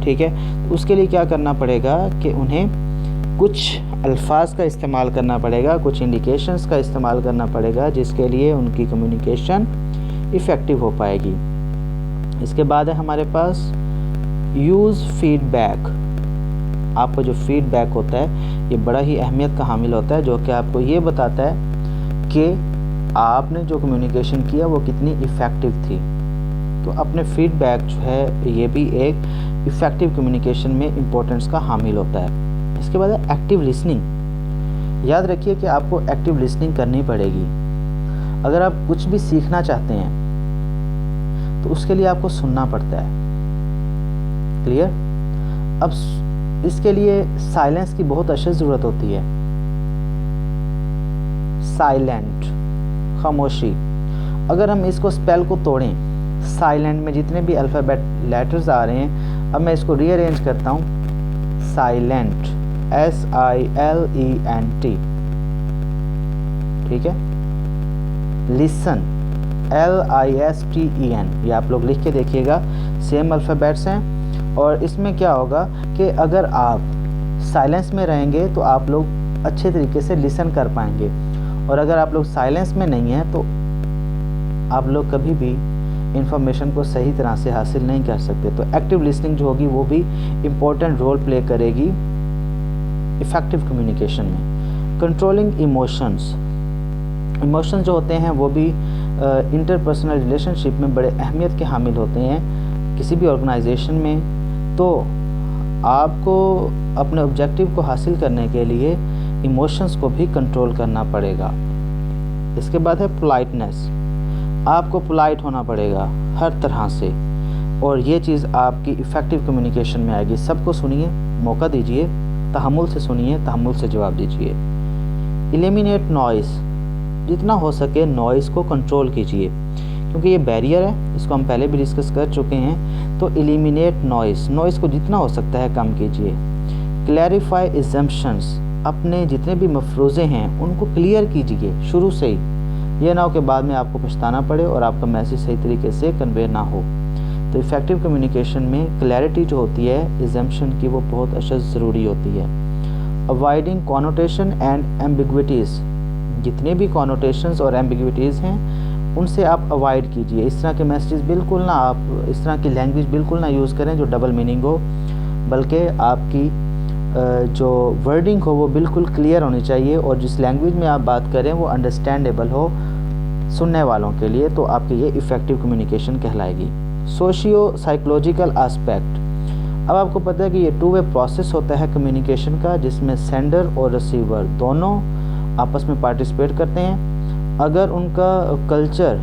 ठीक है। तो उसके लिए क्या करना पड़ेगा कि उन्हें कुछ अल्फाज का इस्तेमाल करना पड़ेगा, कुछ इंडिकेशंस का इस्तेमाल करना पड़ेगा, जिसके लिए उनकी कम्युनिकेशन इफ़ेक्टिव हो पाएगी। इसके बाद है हमारे पास यूज़ फीडबैक। आपका जो फीडबैक होता है ये बड़ा ही अहमियत का हामिल होता है, जो कि आपको ये बताता है कि आपने जो कम्युनिकेशन किया वो कितनी इफ़ेक्टिव थी। तो अपने फीडबैक जो है ये भी एक इफ़ेक्टिव कम्युनिकेशन में इम्पोर्टेंस का हामिल होता है। इसके बाद है एक्टिव लिसनिंग। याद रखिए कि आपको एक्टिव लिसनिंग करनी पड़ेगी। अगर आप कुछ भी सीखना चाहते हैं तो उसके लिए आपको सुनना पड़ता है। क्लियर? अब इसके लिए साइलेंस की बहुत अशद ज़रूरत होती है। साइलेंट, खामोशी। अगर हम इसको स्पेल को तोड़ें, साइलेंट में जितने भी अल्फ़ाबेट लेटर्स आ रहे हैं, अब मैं इसको रीअरेंज करता हूँ। साइलेंट, SILENT, ठीक है। लिसन, LISTEN, ये आप लोग लिख के देखिएगा, सेम अल्फ़ाबेट्स हैं। और इसमें क्या होगा कि अगर आप साइलेंस में रहेंगे तो आप लोग अच्छे तरीके से लिसन कर पाएंगे, और अगर आप लोग साइलेंस में नहीं हैं तो आप लोग कभी भी इंफॉर्मेशन को सही तरह से हासिल नहीं कर सकते। तो एक्टिव लिसनिंग जो होगी वो भी इम्पोर्टेंट रोल प्ले करेगी इफ़ेक्टिव कम्युनिकेशन में। Controlling emotions. इमोशंस जो होते हैं वो भी इंटरपर्सनल रिलेशनशिप में बड़े अहमियत के हामिल होते हैं किसी भी ऑर्गेनाइजेशन में। तो आपको अपने ऑब्जेक्टिव को हासिल करने के लिए इमोशंस को भी कंट्रोल करना पड़ेगा। इसके बाद है पोलाइटनेस। आपको पोलाइट होना पड़ेगा हर तरह से, और ये चीज़ आपकी इफ़ेक्टिव कम्युनिकेशन में आएगी। सबको सुनिए, मौका दीजिए, तहम्मुल से सुनिए, तहम्मुल से जवाब दीजिए। Eliminate noise. जितना हो सके नॉइज़ को कंट्रोल कीजिए, क्योंकि ये बैरियर है, इसको हम पहले भी डिस्कस कर चुके हैं। तो एलिमिनेट नॉइज़ को जितना हो सकता है कम कीजिए। Clarify assumptions. अपने जितने भी मफरूज़े हैं उनको क्लियर कीजिए शुरू से ही, ये ना हो कि बाद में आपको पछताना पड़े और आपका मैसेज सही तरीके से कन्वे ना हो। तो इफ़ेक्टिव कम्युनिकेशन में क्लैरिटी जो होती है अजम्पशन की, वो बहुत अशद ज़रूरी होती है। Avoiding connotation and ambiguities. जितने भी कॉनोटेशंस और एम्बिग्विटीज़ हैं उनसे आप अवॉइड कीजिए। इस तरह के मैसेजेस बिल्कुल ना, आप इस तरह की लैंग्वेज बिल्कुल ना यूज़ करें जो डबल मीनिंग हो, बल्कि आपकी जो वर्डिंग हो वो बिल्कुल क्लियर होनी चाहिए, और जिस लैंग्वेज में आप बात करें वो अंडरस्टैंडेबल हो सुनने वालों के लिए, तो आपकी ये इफ़ेक्टिव कम्युनिकेशन कहलाएगी। Socio psychological aspect. अब आपको पता है कि ये 2 वे प्रोसेस होता है कम्युनिकेशन का, जिसमें सेंडर और रिसीवर दोनों आपस में पार्टिसिपेट करते हैं। अगर उनका कल्चर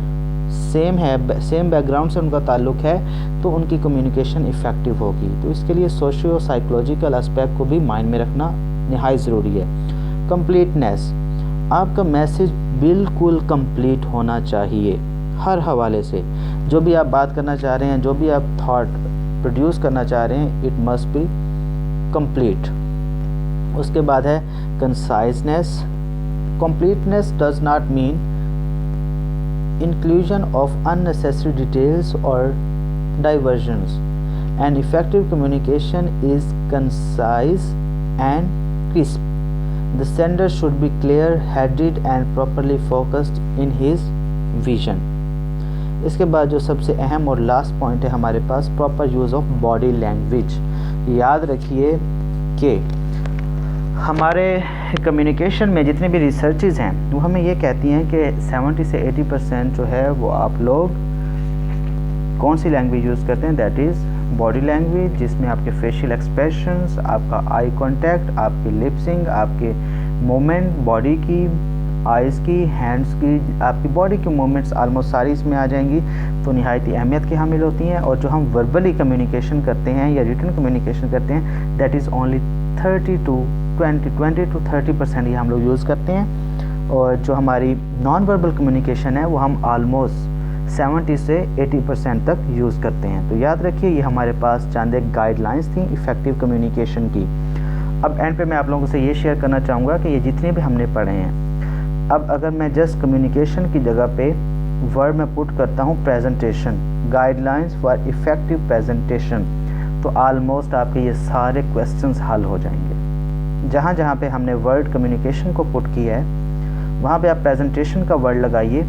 सेम है, सेम बैकग्राउंड से उनका ताल्लुक़ है, तो उनकी कम्युनिकेशन इफ़ेक्टिव होगी। तो इसके लिए सोशियो साइकोलॉजिकल एस्पेक्ट को भी माइंड में रखना निहायत ज़रूरी है। कंप्लीटनेस। आपका मैसेज बिल्कुल कंप्लीट होना चाहिए हर हवाले से। जो भी आप बात करना चाह रहे हैं, जो भी आप थॉट प्रोड्यूस करना चाह रहे हैं, इट मस्ट बी कंप्लीट। उसके बाद है conciseness. Completeness does not mean inclusion of unnecessary details or diversions. An effective communication is concise and crisp. The sender should be clear-headed and properly focused in his vision. इसके बाद जो सबसे अहम और last point है हमारे पास, proper use of body language. याद रखिए कि हमारे कम्युनिकेशन में जितने भी रिसर्चेज़ हैं वो हमें ये कहती हैं कि 70 से 80% जो है वो आप लोग कौन सी लैंग्वेज यूज़ करते हैं, दैट इज़ बॉडी लैंग्वेज, जिसमें आपके फेशियल एक्सप्रेशंस, आपका आई कांटेक्ट, आपकी लिपसिंग, आपके मूवमेंट बॉडी की, आइज़ की, हैंड्स की, आपकी बॉडी की मूवमेंट्स आलमोस्ट सारी इसमें आ जाएंगी। तो निहायत ही अहमियत की हामिल होती हैं। और जो हम वर्बली कम्युनिकेशन करते हैं या रिटन कम्युनिकेशन करते हैं, दैट इज़ ओनली 32 20 to 30% ही हम लोग यूज़ करते हैं, और जो हमारी नॉन वर्बल कम्युनिकेशन है वो हम ऑलमोस्ट 70 से 80% तक यूज़ करते हैं। तो याद रखिए ये हमारे पास चंद एक गाइडलाइंस थी इफ़ेक्टिव कम्युनिकेशन की। अब एंड पे मैं आप लोगों से ये शेयर करना चाहूँगा कि ये जितने भी हमने पढ़े हैं, अब अगर मैं जस्ट कम्युनिकेशन की जगह पे वर्ड में पुट करता हूँ presentation, guidelines for effective presentation, तो ऑलमोस्ट आपके ये सारे क्वेश्चंस हल हो जाएंगे। जहाँ जहाँ पे हमने वर्ड कम्युनिकेशन को पुट किया है वहाँ पे आप प्रेजेंटेशन का वर्ड लगाइए,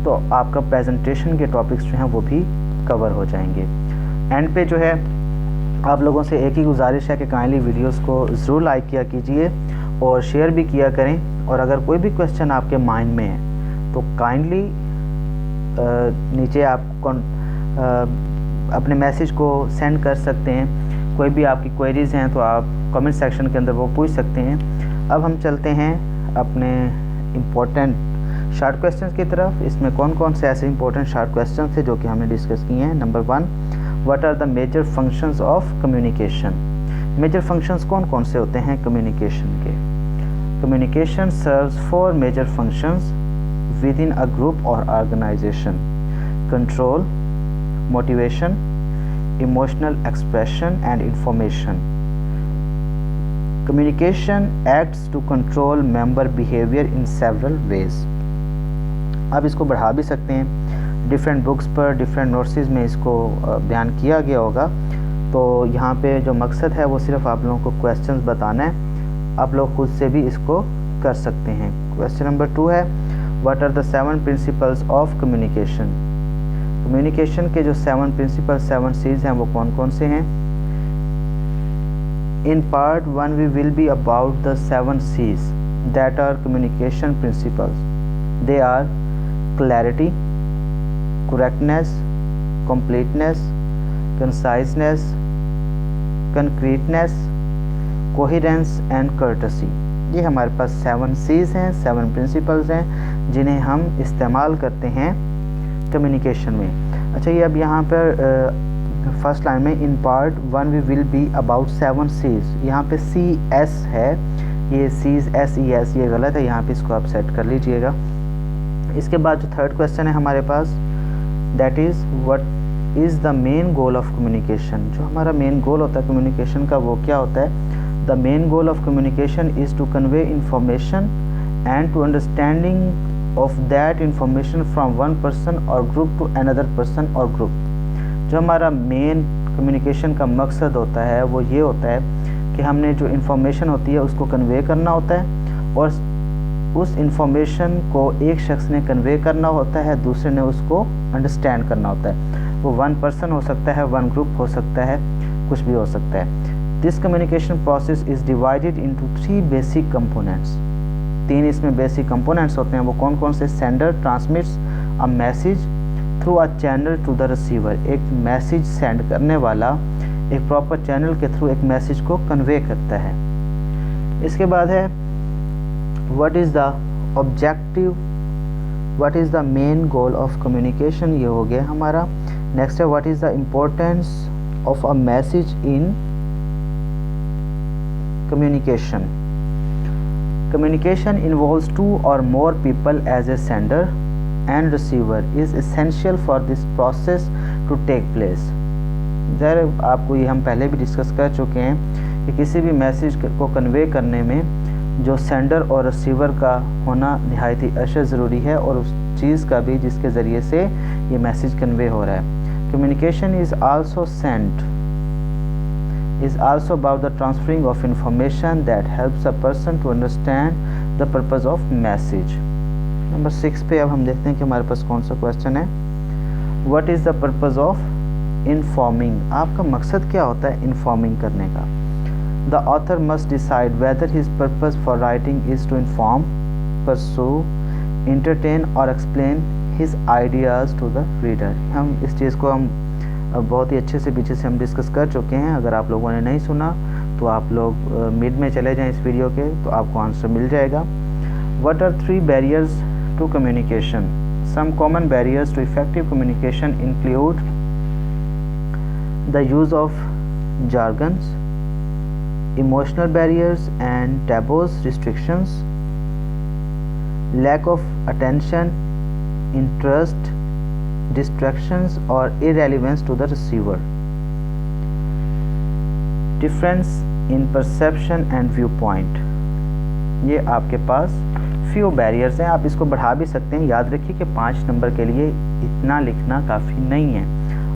तो आपका प्रेजेंटेशन के टॉपिक्स जो हैं वो भी कवर हो जाएंगे। एंड पे जो है आप लोगों से एक ही गुजारिश है कि काइंडली वीडियोस को ज़रूर लाइक किया कीजिए और शेयर भी किया करें, और अगर कोई भी क्वेश्चन आपके माइंड में है तो काइंडली नीचे आप अपने मैसेज को सेंड कर सकते हैं। कोई भी आपकी क्वेरीज़ हैं तो आप कमेंट सेक्शन के अंदर वो पूछ सकते हैं। अब हम चलते हैं अपने इम्पोर्टेंट शॉर्ट क्वेश्चंस की तरफ। इसमें कौन कौन से ऐसे इंपॉर्टेंट शॉर्ट क्वेश्चंस थे जो कि हमने डिस्कस किए हैं। Number 1, what are the major functions of communication. Major functions कौन कौन से होते हैं कम्युनिकेशन के। Communication serves 4 major functions with in a group और organisation: control, motivation, emotional expression and information. Communication acts to control member behavior in several ways। आप इसको बढ़ा भी सकते हैं, डिफरेंट बुक्स पर डिफरेंट नोट्स में इसको बयान किया गया होगा। तो यहाँ पे जो मकसद है वो सिर्फ आप लोगों को क्वेश्चंस बताना है, आप लोग खुद से भी इसको कर सकते हैं। क्वेश्चन नंबर 2 है, what are the 7 principles of communication. Communication के जो 7 प्रिंसिपल 7 C's हैं वो कौन कौन से हैं। In part 1 we will be about the 7 C's that are communication principles. They are clarity, correctness, completeness, conciseness, concreteness, coherence and courtesy। ये हमारे पास 7 C's हैं, 7 principles हैं जिन्हें हम इस्तेमाल करते हैं कम्युनिकेशन में। अच्छा, ये अब यहाँ पर फर्स्ट लाइन में in part 1 we will be about 7 C's, यहाँ पे CS है, ये C's SES ये गलत है, यहाँ पे इसको आप सेट कर लीजिएगा। इसके बाद जो थर्ड क्वेश्चन है हमारे पास, that is what is the main goal of communication. जो हमारा मेन गोल होता है कम्युनिकेशन का वो क्या होता है। The main goal of communication is to convey information and to understanding of that information from one person or group to another person or group. जो हमारा मेन कम्युनिकेशन का मकसद होता है वो ये होता है कि हमने जो इन्फॉर्मेशन होती है उसको कन्वे करना होता है, और उस इन्फॉर्मेशन को एक शख्स ने कन्वे करना होता है, दूसरे ने उसको अंडरस्टैंड करना होता है। वो वन पर्सन हो सकता है, वन ग्रुप हो सकता है, कुछ भी हो सकता है। This communication process is divided into 3 basic components. 3 इसमें बेसिक कंपोनेंट्स होते हैं। वो कौन कौन से। Sender transmits a message through a channel to the receiver. एक मैसेज सेंड करने वाला एक प्रॉपर चैनल के थ्रू एक मैसेज को कन्वे करता है। इसके बाद है what is the objective, what is the main goal of communication, ये हो गया हमारा। नेक्स्ट है what is the importance of a message in communication. Communication involves 2 or more people as a sender and receiver is essential for this process to take place। ज़रा आपको ये हम पहले भी डिस्कस कर चुके हैं कि किसी भी मैसेज को कन्वे करने में जो सेंडर और रिसीवर का होना नहायत ही अशद ज़रूरी है, और उस चीज़ का भी जिसके ज़रिए से ये मैसेज कन्वे हो रहा है। Communication is also sent is also about the transferring of information that helps a person to understand the purpose of message। Number 6 पे अब हम देखते हैं कि हमारे पास कौन सा क्वेश्चन है। What is the purpose of informing? आपका मकसद क्या होता है इन्फॉर्मिंग करने का। The author must decide whether his purpose for writing is to inform, pursue, entertain or explain his ideas to the reader। हम इस चीज़ को हम बहुत ही अच्छे से पीछे से हम डिस्कस कर चुके हैं। अगर आप लोगों ने नहीं सुना तो आप लोग मिड में चले जाएं इस वीडियो के, तो आपको आंसर मिल जाएगा। What are 3 barriers to communication. Some common barriers to effective communication include: 'The use of jargons, emotional barriers and taboos, restrictions, lack of attention, interest, distractions or irrelevance to the receiver, difference in perception and viewpoint। ये आपके पास few barriers हैं। आप इसको बढ़ा भी सकते हैं। याद रखिए कि 5 नंबर के लिए इतना लिखना काफ़ी नहीं है,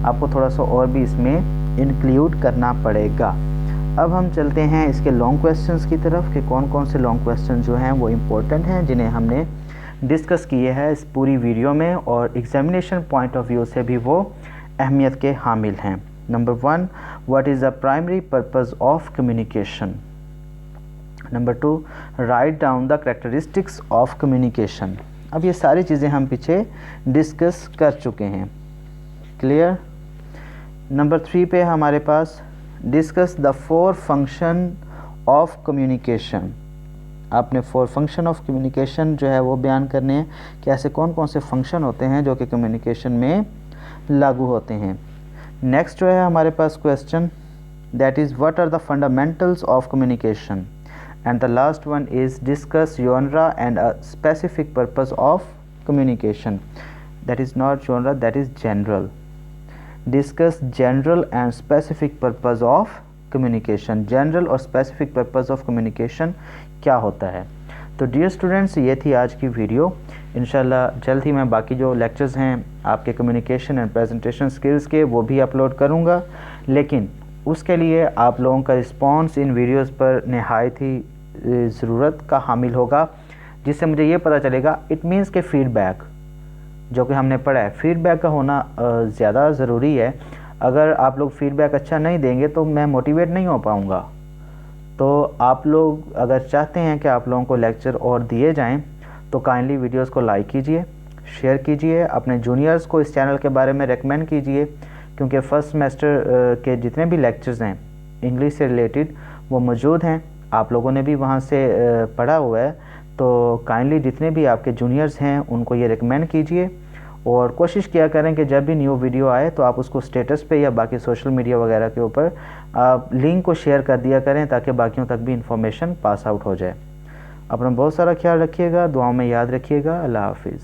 आपको थोड़ा सा और भी इसमें इंक्लूड करना पड़ेगा। अब हम चलते हैं इसके लॉन्ग क्वेश्चंस की तरफ कि कौन कौन से लॉन्ग क्वेश्चन जो हैं वो इम्पोर्टेंट हैं, जिन्हें हमने डिस्कस किए हैं इस पूरी वीडियो में और एग्जामिनेशन पॉइंट ऑफ व्यू से भी वो अहमियत के हामिल हैं। Number 1, what is the primary purpose of communication. Number 2, write down the characteristics of communication. अब ये सारी चीज़ें हम पीछे डिस्कस कर चुके हैं, क्लियर। नंबर 3 पे हमारे पास discuss the 4 function of communication. आपने 4 फंक्शन ऑफ कम्युनिकेशन जो है वो बयान करने हैं कि ऐसे कौन कौन से फंक्शन होते हैं जो कि कम्युनिकेशन में लागू होते हैं। नेक्स्ट जो है हमारे पास question, that is what are the fundamentals of communication. And the last one is discuss genre and a specific purpose of communication. That is not genre, that is general. Discuss general and specific purpose of communication. General और specific purpose of communication क्या होता है। तो dear students, ये थी आज की video. इंशाल्लाह जल्द ही मैं बाकी जो लेक्चर्स हैं आपके कम्युनिकेशन एंड प्रेजेंटेशन स्किल्स के वो भी अपलोड करूँगा, लेकिन उसके लिए आप लोगों का रिस्पॉन्स इन वीडियोज़ पर नहायत ही ज़रूरत का हामिल होगा, जिससे मुझे ये पता चलेगा। इट मीन्स के फ़ीडबैक जो कि हमने पढ़ा है, फ़ीडबैक का होना ज़्यादा ज़रूरी है। अगर आप लोग फ़ीडबैक अच्छा नहीं देंगे तो मैं मोटिवेट नहीं हो पाऊँगा। तो आप लोग अगर चाहते हैं कि आप लोगों को लेक्चर और दिए जाएं तो काइंडली वीडियोस को लाइक कीजिए, शेयर कीजिए, अपने जूनियर्स को इस चैनल के बारे में रेकमेंड कीजिए, क्योंकि फ़र्स्ट सेमेस्टर के जितने भी लेक्चर्स हैं इंग्लिश से रिलेटेड वो मौजूद हैं। आप लोगों ने भी वहाँ से पढ़ा हुआ है, तो काइंडली जितने भी आपके जूनियर्स हैं उनको ये रेकमेंड कीजिए और कोशिश किया करें कि जब भी न्यू वीडियो आए तो आप उसको स्टेटस पे या बाकी सोशल मीडिया वगैरह के ऊपर आप लिंक को शेयर कर दिया करें, ताकि बाकियों तक भी इंफॉर्मेशन पास आउट हो जाए। अपना बहुत सारा ख्याल रखिएगा, दुआओं में याद रखिएगा। अल्लाह हाफिज़।